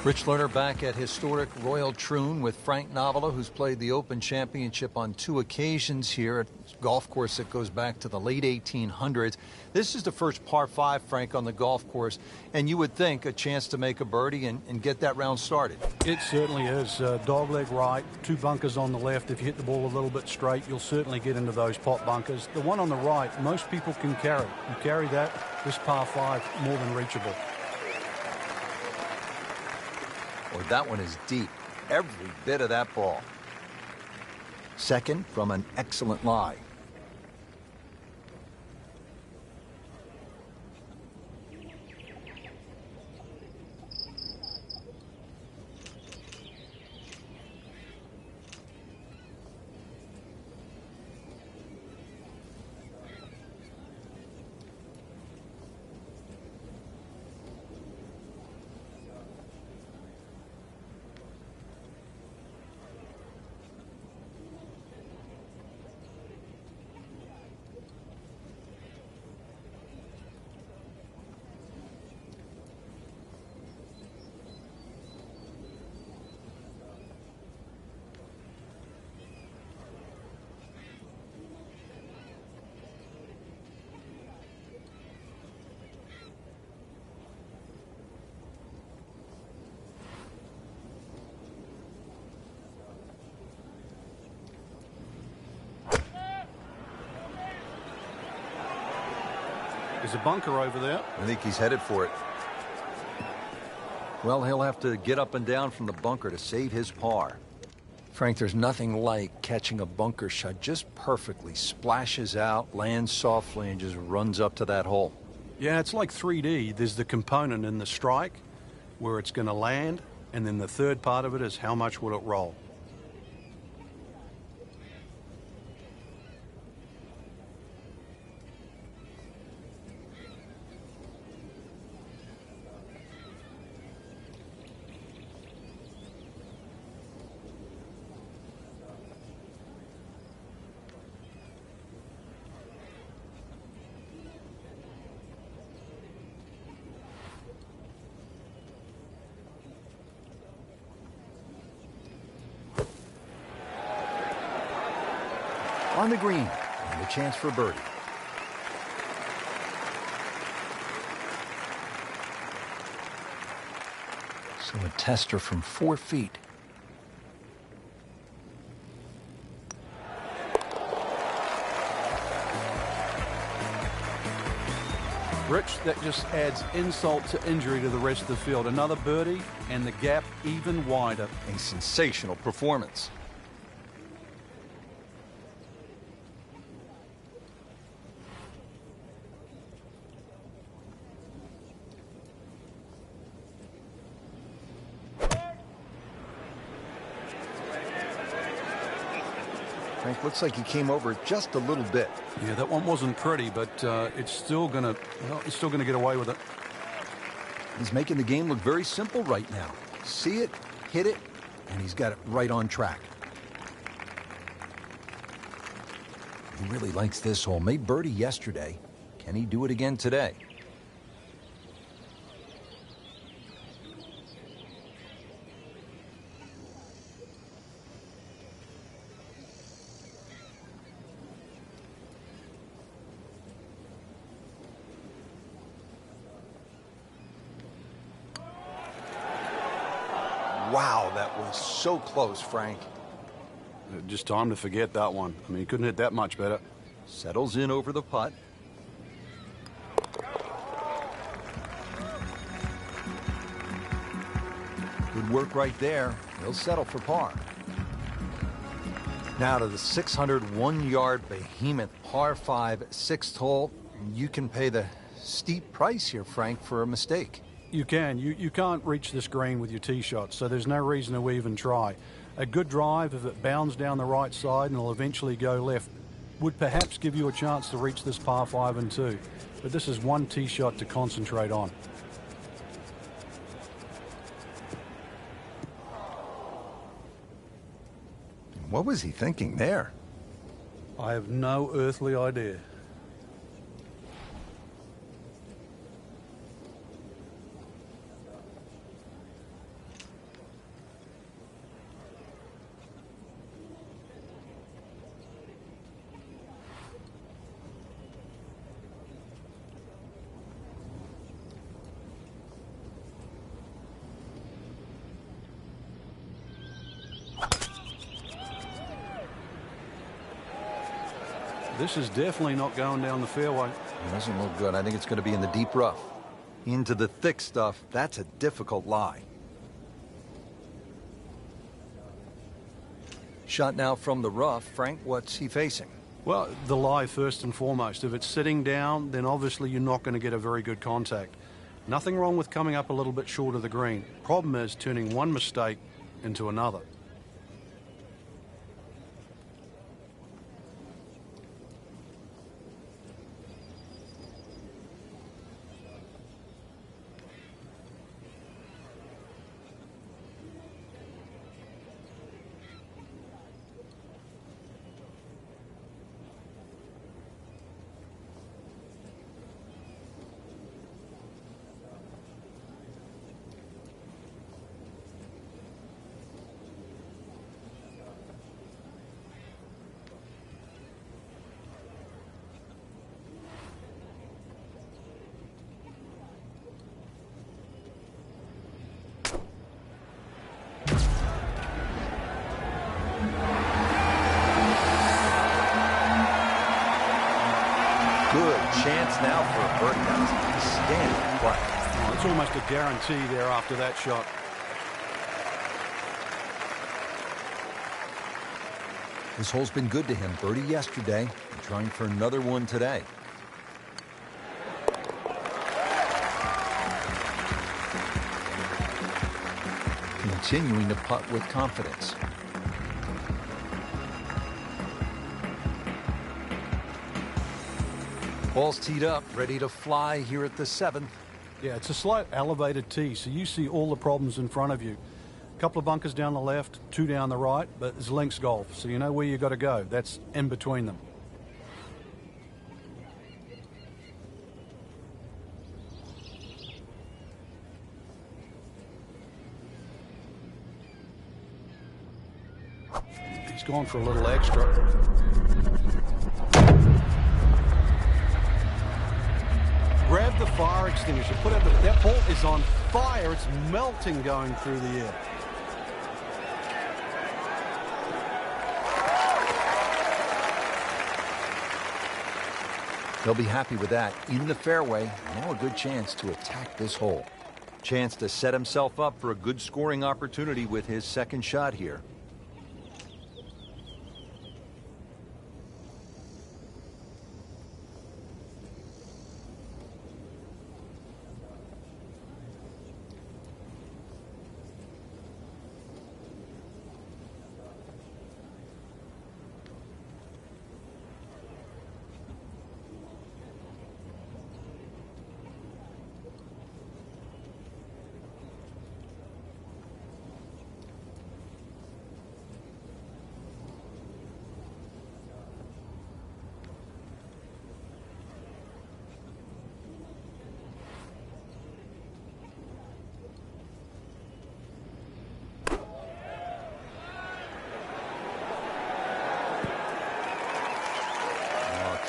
Rich Lerner back at historic Royal Troon with Frank Novola, who's played the Open Championship on 2 occasions here at a golf course that goes back to the late 1800s. This is the first par 5, Frank, on the golf course, and you would think a chance to make a birdie and get that round started. It certainly is. Dogleg right, 2 bunkers on the left. If you hit the ball a little bit straight, you'll certainly get into those pot bunkers. The one on the right, most people can carry. You carry that, this par 5, more than reachable. Or that one is deep. Every bit of that ball. Second from an excellent lie. There's a bunker over there. I think he's headed for it. Well, he'll have to get up and down from the bunker to save his par. Frank, there's nothing like catching a bunker shot just perfectly. Splashes out, lands softly, and just runs up to that hole. Yeah, it's like 3D. There's the component in the strike where it's going to land, and then the third part of it is how much will it roll. On the green, and a chance for birdie. So a tester from 4 feet. Rich, that just adds insult to injury to the rest of the field. Another birdie, and the gap even wider. A sensational performance. Frank, looks like he came over just a little bit. Yeah, that one wasn't pretty, but it's still gonna get away with it. He's making the game look very simple right now. See it, hit it, and he's got it right on track. He really likes this hole. Made birdie yesterday. Can he do it again today? Wow, that was so close, Frank. Just time to forget that one. I mean, he couldn't hit that much better. Settles in over the putt. Good work right there. He'll settle for par. Now to the 601-yard behemoth par 5 sixth hole. You can pay the steep price here, Frank, for a mistake. You can. You can't reach this green with your tee shot, so there's no reason to even try. A good drive, if it bounds down the right side and will eventually go left, would perhaps give you a chance to reach this par 5 and 2. But this is one tee shot to concentrate on. What was he thinking there? I have no earthly idea. This is definitely not going down the fairway. It doesn't look good. I think it's going to be in the deep rough. Into the thick stuff. That's a difficult lie. Shot now from the rough. Frank, what's he facing? Well, the lie first and foremost. If it's sitting down, then obviously you're not going to get a very good contact. Nothing wrong with coming up a little bit short of the green. Problem is turning one mistake into another. Chance now for a birdie. That's outstanding play. Oh, it's almost a guarantee there after that shot. This hole's been good to him. Birdie yesterday, and trying for another one today. Continuing to putt with confidence. Ball's teed up, ready to fly here at the 7th. Yeah, it's a slight elevated tee, so you see all the problems in front of you. A couple of bunkers down the left, 2 down the right, but it's links golf, so you know where you got to go. That's in between them. He's going for a little extra. Grab the fire extinguisher. Put out that ball is on fire. It's melting going through the air. He'll be happy with that. In the fairway, now a good chance to attack this hole. Chance to set himself up for a good scoring opportunity with his second shot here.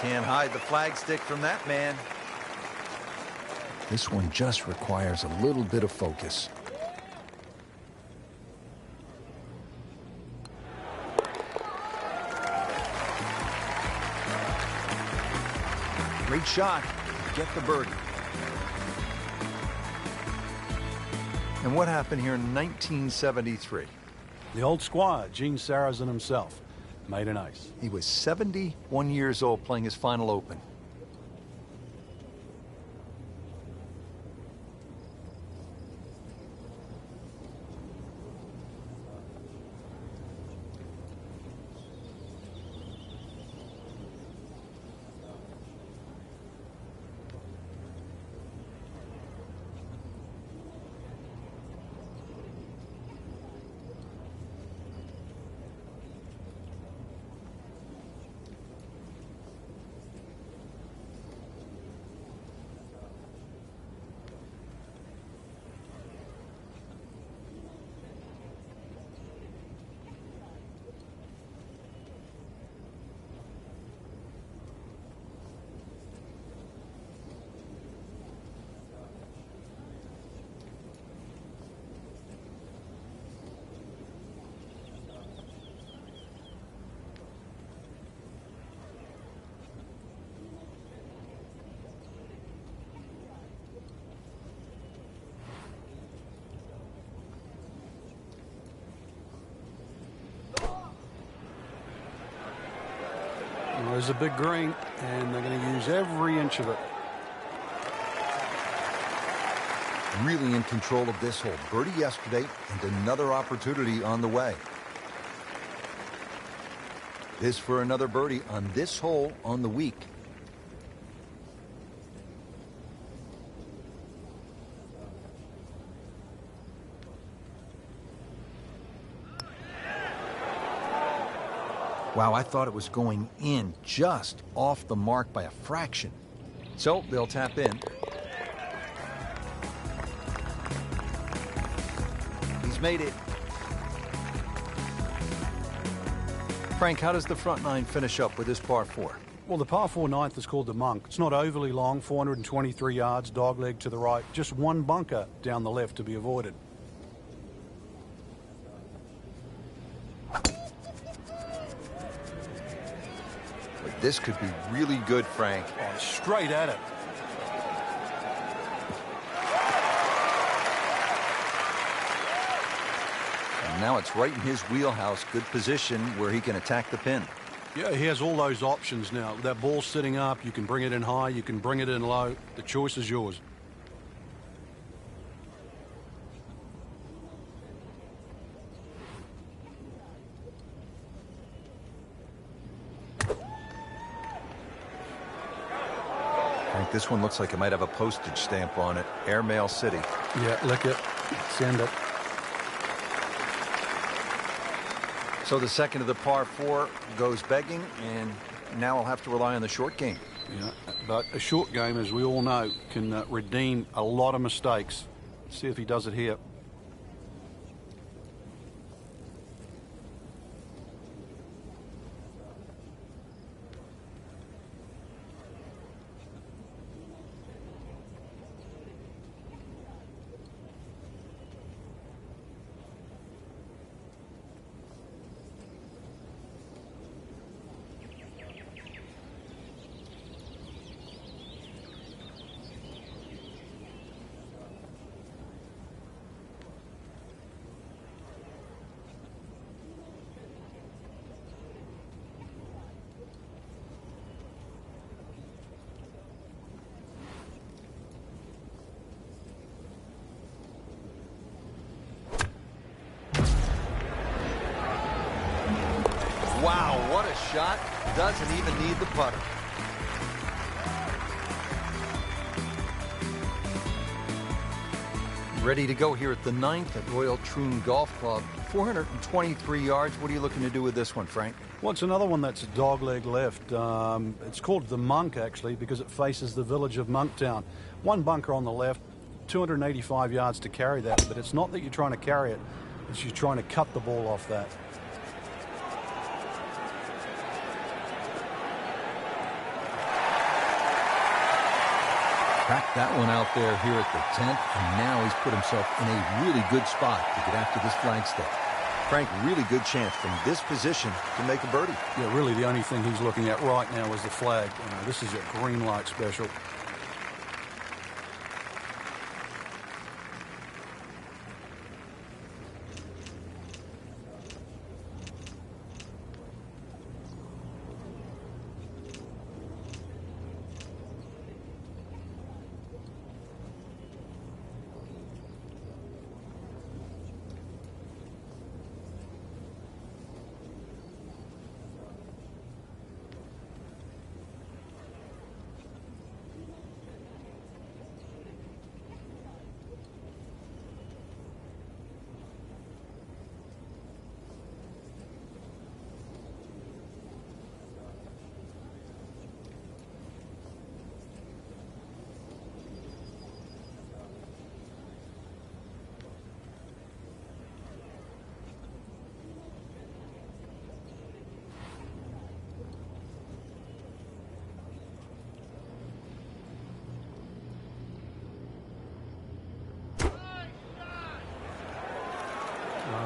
Can't hide the flagstick from that man. This one just requires a little bit of focus. Great shot to get the birdie. And what happened here in 1973? The old squire, Gene Sarazen himself, made an ace. He was 71 years old playing his final Open. Well, there's a big green, and they're going to use every inch of it. Really in control of this hole. Birdie yesterday and another opportunity on the way. This for another birdie on this hole on the week. Wow, I thought it was going in just off the mark by a fraction. So they'll tap in. He's made it. Frank, how does the front nine finish up with this par 4? Well, the par 4 ninth is called the Monk. It's not overly long, 423 yards, dogleg to the right, just one bunker down the left to be avoided. But this could be really good, Frank. Oh, straight at it. And now it's right in his wheelhouse. Good position where he can attack the pin. Yeah, he has all those options now. That ball's sitting up. You can bring it in high. You can bring it in low. The choice is yours. Frank, this one looks like it might have a postage stamp on it. Airmail City. Yeah, lick it. Send it. So the second of the par 4 goes begging, and now I'll have to rely on the short game. Yeah, but a short game, as we all know, can redeem a lot of mistakes. See if he does it here. shot, doesn't even need the putter. Ready to go here at the 9th at Royal Troon Golf Club. 423 yards. What are you looking to do with this one, Frank? Well, it's another one that's a dogleg left. It's called the Monk, actually, because it faces the village of Monktown. One bunker on the left, 285 yards to carry that, but it's not that you're trying to carry it, it's you're trying to cut the ball off that. Cracked that one out there here at the 10th, and now he's put himself in a really good spot to get after this flagstick. Frank, really good chance from this position to make a birdie. Yeah, really the only thing he's looking at right now is the flag. This is a green light special.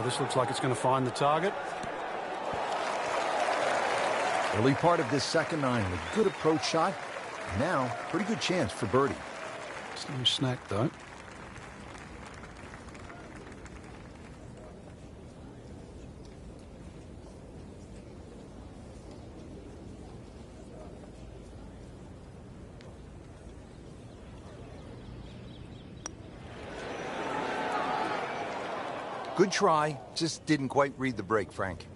This looks like it's going to find the target. Early part of this second 9 with a good approach shot. Now, pretty good chance for birdie. It's no snack, though. Good try, just didn't quite read the break, Frank.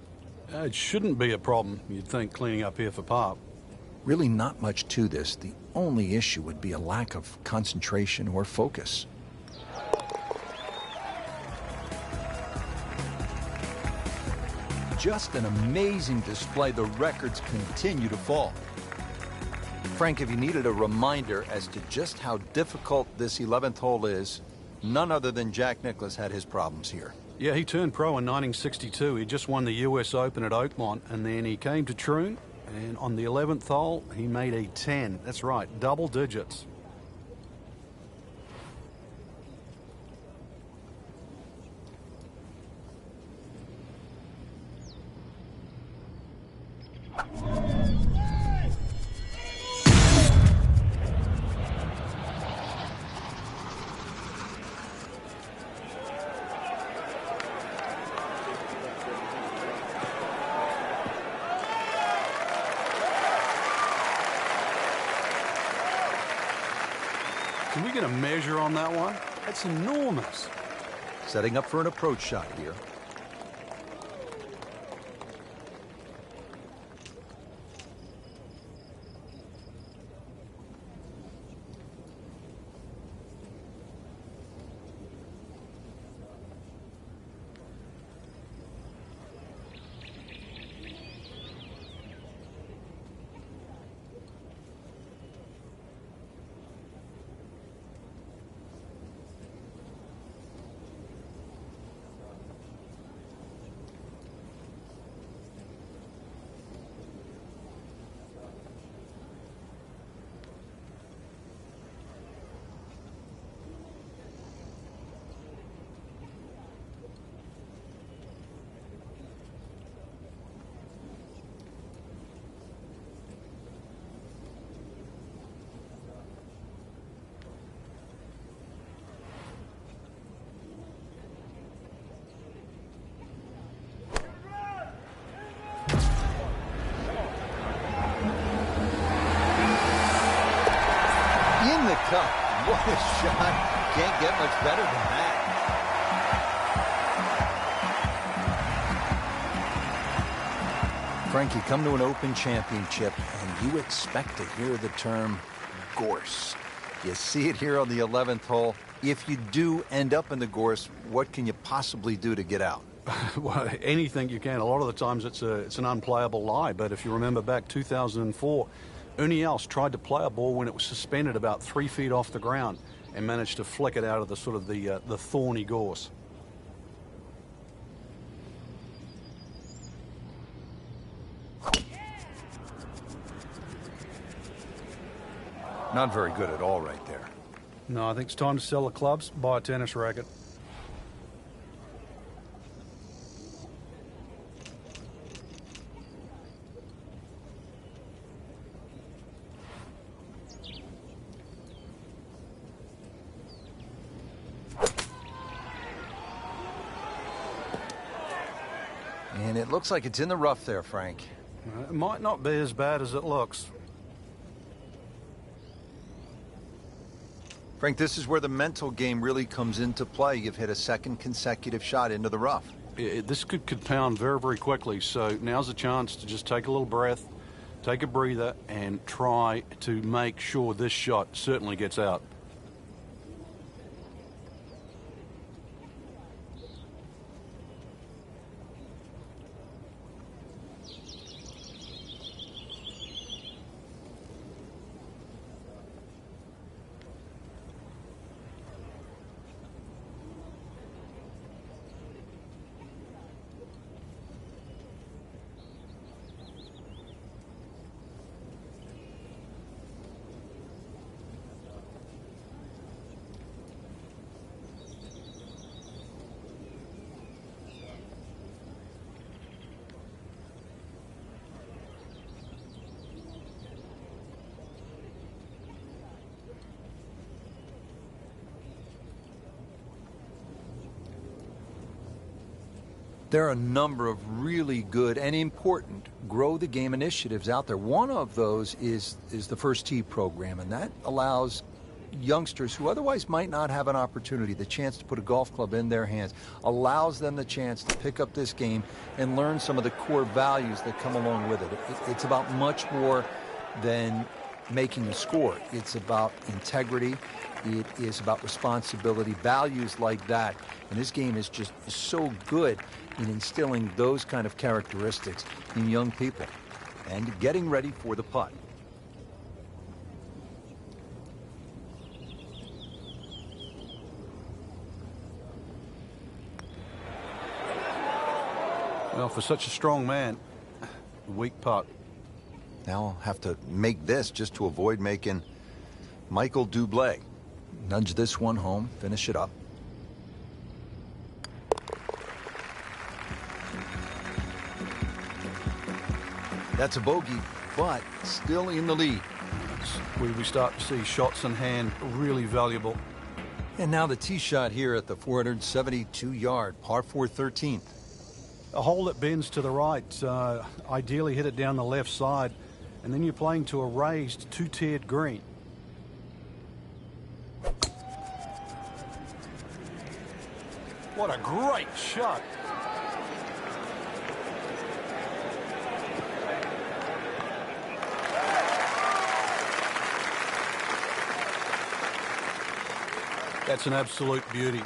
It shouldn't be a problem, you'd think, cleaning up here for par. Really not much to this. The only issue would be a lack of concentration or focus. Just an amazing display. The records continue to fall. Frank, if you needed a reminder as to just how difficult this 11th hole is, none other than Jack Nicklaus had his problems here. Yeah, he turned pro in 1962. He just won the US Open at Oakmont, and then he came to Troon, and on the 11th hole, he made a 10. That's right, double digits. Can we get a measure on that one? That's enormous. Setting up for an approach shot here. Cup. What a shot. Can't get much better than that. Frank, you come to an Open Championship and you expect to hear the term gorse. You see it here on the 11th hole. If you do end up in the gorse, what can you possibly do to get out? Well, anything you can. A lot of the times it's an unplayable lie. But if you remember back 2004, Ernie Els tried to play a ball when it was suspended about 3 feet off the ground and managed to flick it out of the sort of the thorny gorse. Not very good at all right there. No, I think it's time to sell the clubs, buy a tennis racket. And it looks like it's in the rough there, Frank. It might not be as bad as it looks. Frank, this is where the mental game really comes into play. You've hit a second consecutive shot into the rough. This could compound very, very quickly. So now's a chance to just take a little breath, take a breather, and try to make sure this shot certainly gets out. There are a number of really good and important grow the game initiatives out there. One of those is the First Tee program, and that allows youngsters who otherwise might not have an opportunity, the chance to put a golf club in their hands, allows them the chance to pick up this game and learn some of the core values that come along with it. It's about much more than making a score. It's about integrity. It is about responsibility, values like that. And this game is just so good in instilling those kind of characteristics in young people and getting ready for the putt. Well, for such a strong man, weak putt. Now I'll have to make this just to avoid making Michael Dublé. Nudge this one home, finish it up. That's a bogey, but still in the lead. We start to see shots in hand really valuable. And now the tee shot here at the 472-yard par 4 13th. A hole that bends to the right, ideally hit it down the left side, and then you're playing to a raised two-tiered green. What a great shot. That's an absolute beauty.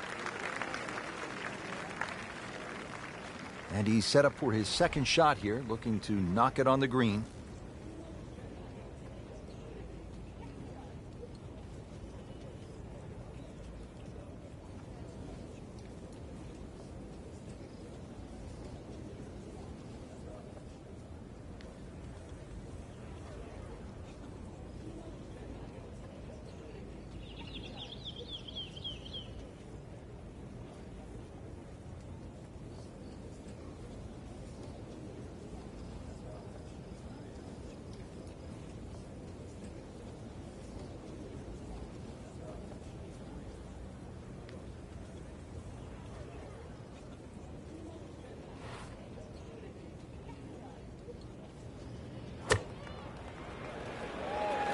And he's set up for his second shot here, looking to knock it on the green.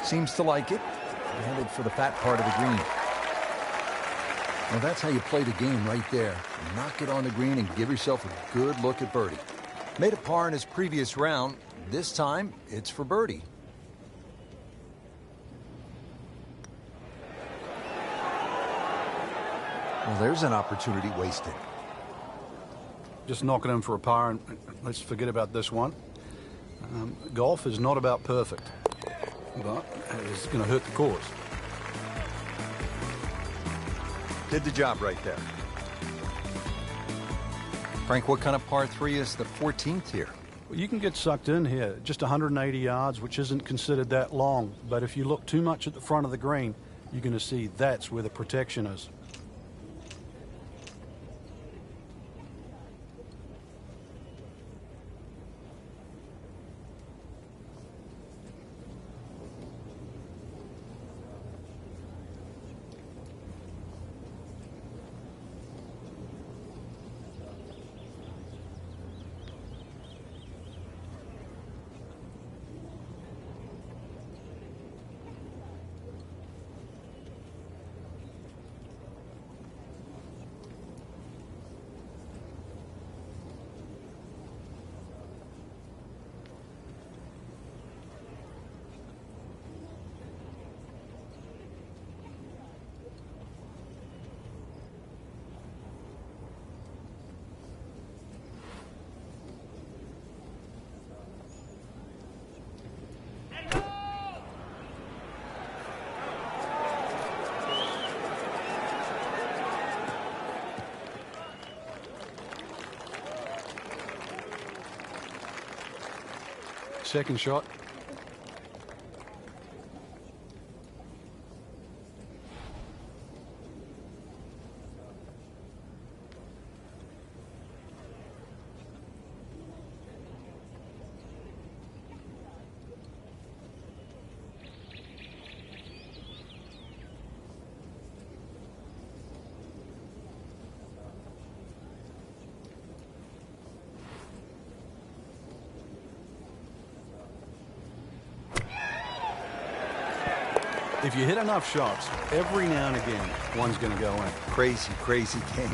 Seems to like it. Headed for the fat part of the green. Well, that's how you play the game right there. Knock it on the green and give yourself a good look at birdie. Made a par in his previous round. This time, it's for birdie. Well, there's an opportunity wasted. Just knocking him for a par, and let's forget about this one. Golf is not about perfect, but it's going to hurt the cause. Did the job right there. Frank, what kind of par 3 is the 14th here? Well, you can get sucked in here. Just 180 yards, which isn't considered that long. But if you look too much at the front of the green, you're going to see that's where the protection is. Second shot. If you hit enough shots, every now and again, one's going to go in. Crazy, crazy game.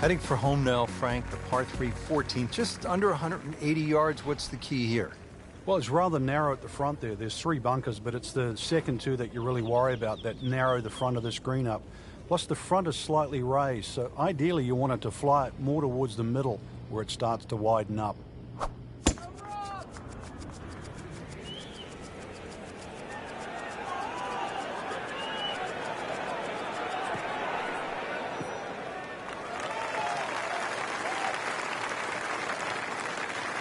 Heading for home now, Frank, the par 3 14th, just under 180 yards. What's the key here? Well, it's rather narrow at the front there. There's 3 bunkers, but it's the second 2 that you really worry about that narrow the front of the screen up. Plus, the front is slightly raised, so ideally you want it to fly it more towards the middle where it starts to widen up.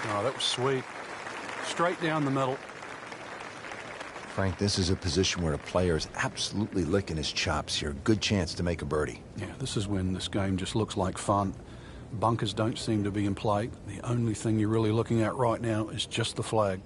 Oh, that was sweet. Straight down the middle. Frank, this is a position where a player is absolutely licking his chops here. Good chance to make a birdie. Yeah, this is when this game just looks like fun. Bunkers don't seem to be in play. The only thing you're really looking at right now is just the flag.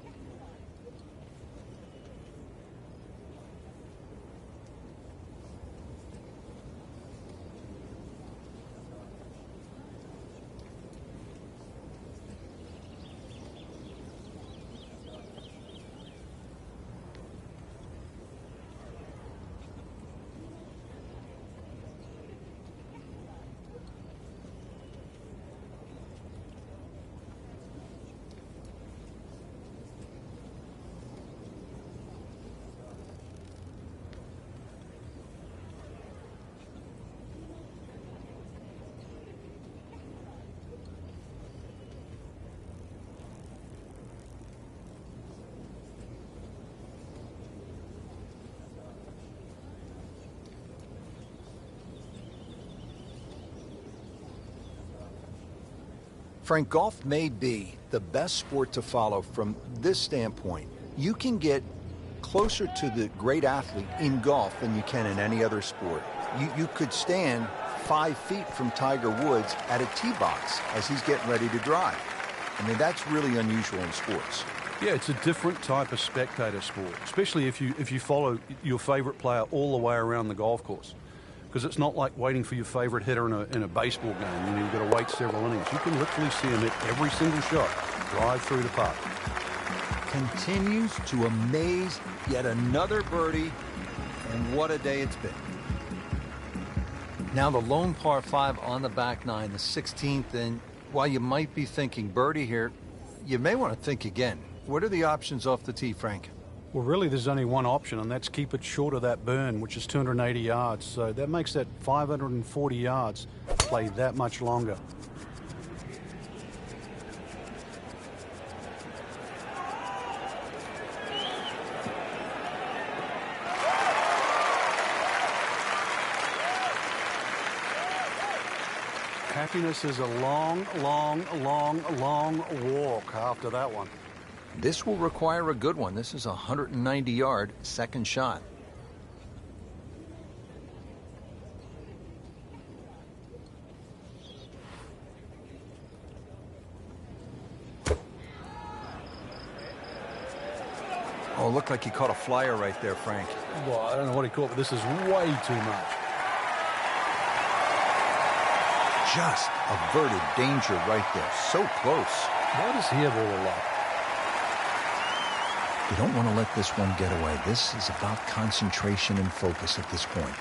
Frank, golf may be the best sport to follow from this standpoint. You can get closer to the great athlete in golf than you can in any other sport. You could stand 5 feet from Tiger Woods at a tee box as he's getting ready to drive. I mean, that's really unusual in sports. Yeah, it's a different type of spectator sport, especially if you follow your favorite player all the way around the golf course. Because it's not like waiting for your favorite hitter in a baseball game. You know, you've got to wait several innings. You can literally see him hit every single shot, drive through the park. Continues to amaze. Yet another birdie, and what a day it's been. Now the lone par 5 on the back nine, the 16th, and while you might be thinking birdie here, you may want to think again. What are the options off the tee, Frank? Well, really, there's only one option, and that's keep it short of that burn, which is 280 yards. So that makes that 540 yards play that much longer. Happiness is a long, long, long, long walk after that one. This will require a good one. This is a 190-yard second shot. Oh, it looked like he caught a flyer right there, Frank. Well, I don't know what he caught, but this is way too much. Just averted danger right there. So close. Why does he have all the luck? You don't want to let this one get away. This is about concentration and focus at this point.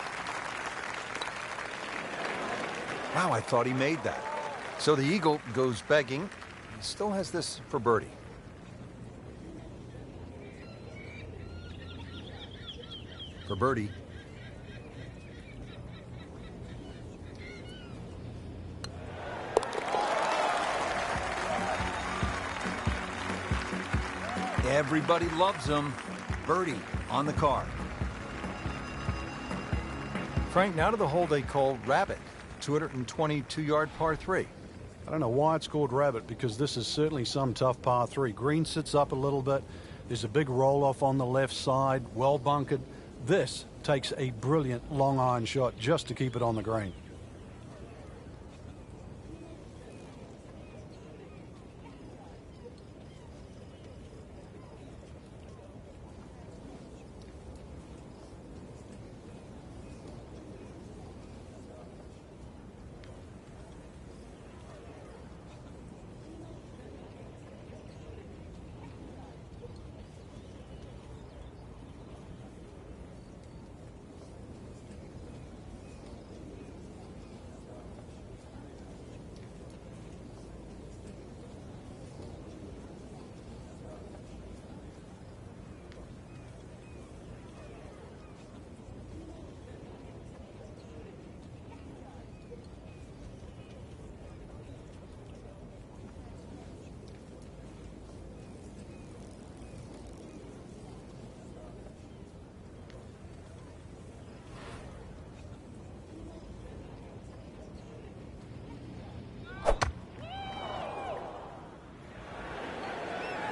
Wow, I thought he made that. So the Eagle goes begging. He still has this for birdie. For birdie. Everybody loves him. Birdie on the card. Frank, now to the hole they call Rabbit. 222-yard par 3. I don't know why it's called Rabbit, because this is certainly some tough par 3. Green sits up a little bit. There's a big roll-off on the left side, well bunkered. This takes a brilliant long iron shot just to keep it on the green.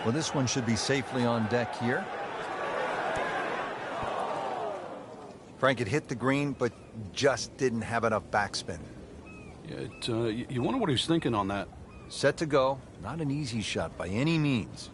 Well, this one should be safely on deck here. Frank, it hit the green, but just didn't have enough backspin. Yeah, you wonder what he's thinking on that. Set to go. Not an easy shot by any means.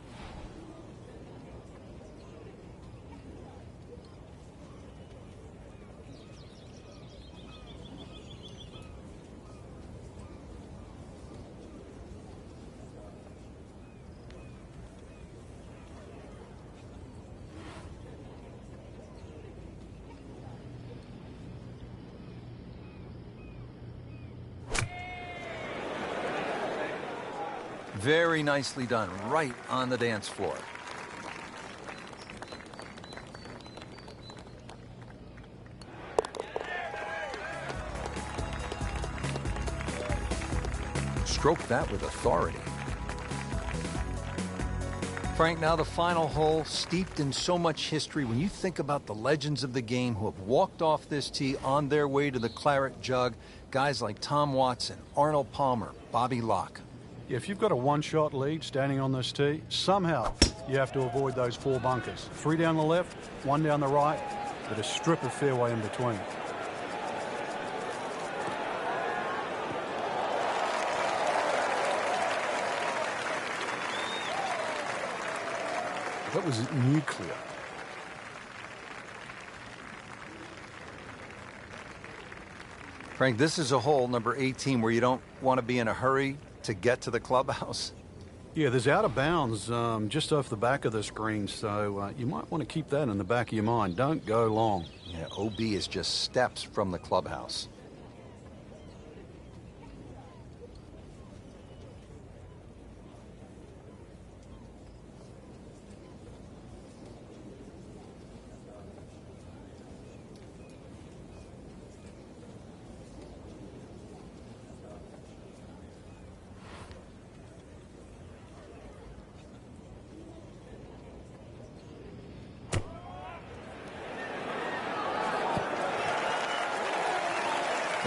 Very nicely done, right on the dance floor. Stroke that with authority. Frank, now the final hole, steeped in so much history. When you think about the legends of the game who have walked off this tee on their way to the claret jug, guys like Tom Watson, Arnold Palmer, Bobby Locke. If you've got a one-shot lead standing on this tee, somehow you have to avoid those 4 bunkers. 3 down the left, 1 down the right, with a strip of fairway in between. That was nuclear. Frank, this is a hole, number 18, where you don't want to be in a hurry to get to the clubhouse. Yeah, there's out of bounds just off the back of this green, so you might want to keep that in the back of your mind. Don't go long. Yeah, OB is just steps from the clubhouse.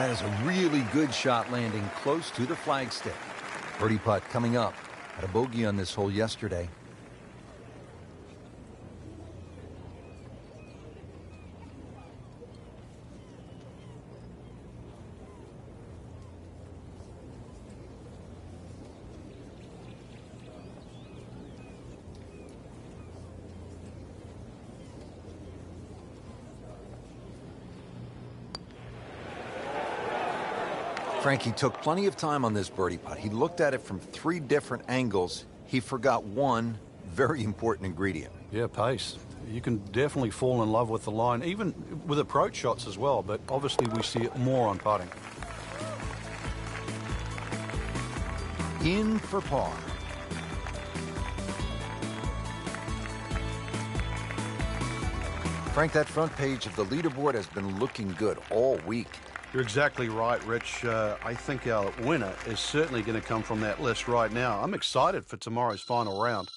That is a really good shot landing close to the flagstick. Birdie putt coming up. Had a bogey on this hole yesterday. Frankie took plenty of time on this birdie putt. He looked at it from 3 different angles. He forgot one very important ingredient. Yeah, pace. You can definitely fall in love with the line, even with approach shots as well, but obviously we see it more on putting. In for par. Frank, that front page of the leaderboard has been looking good all week. You're exactly right, Rich. I think our winner is certainly going to come from that list right now. I'm excited for tomorrow's final round.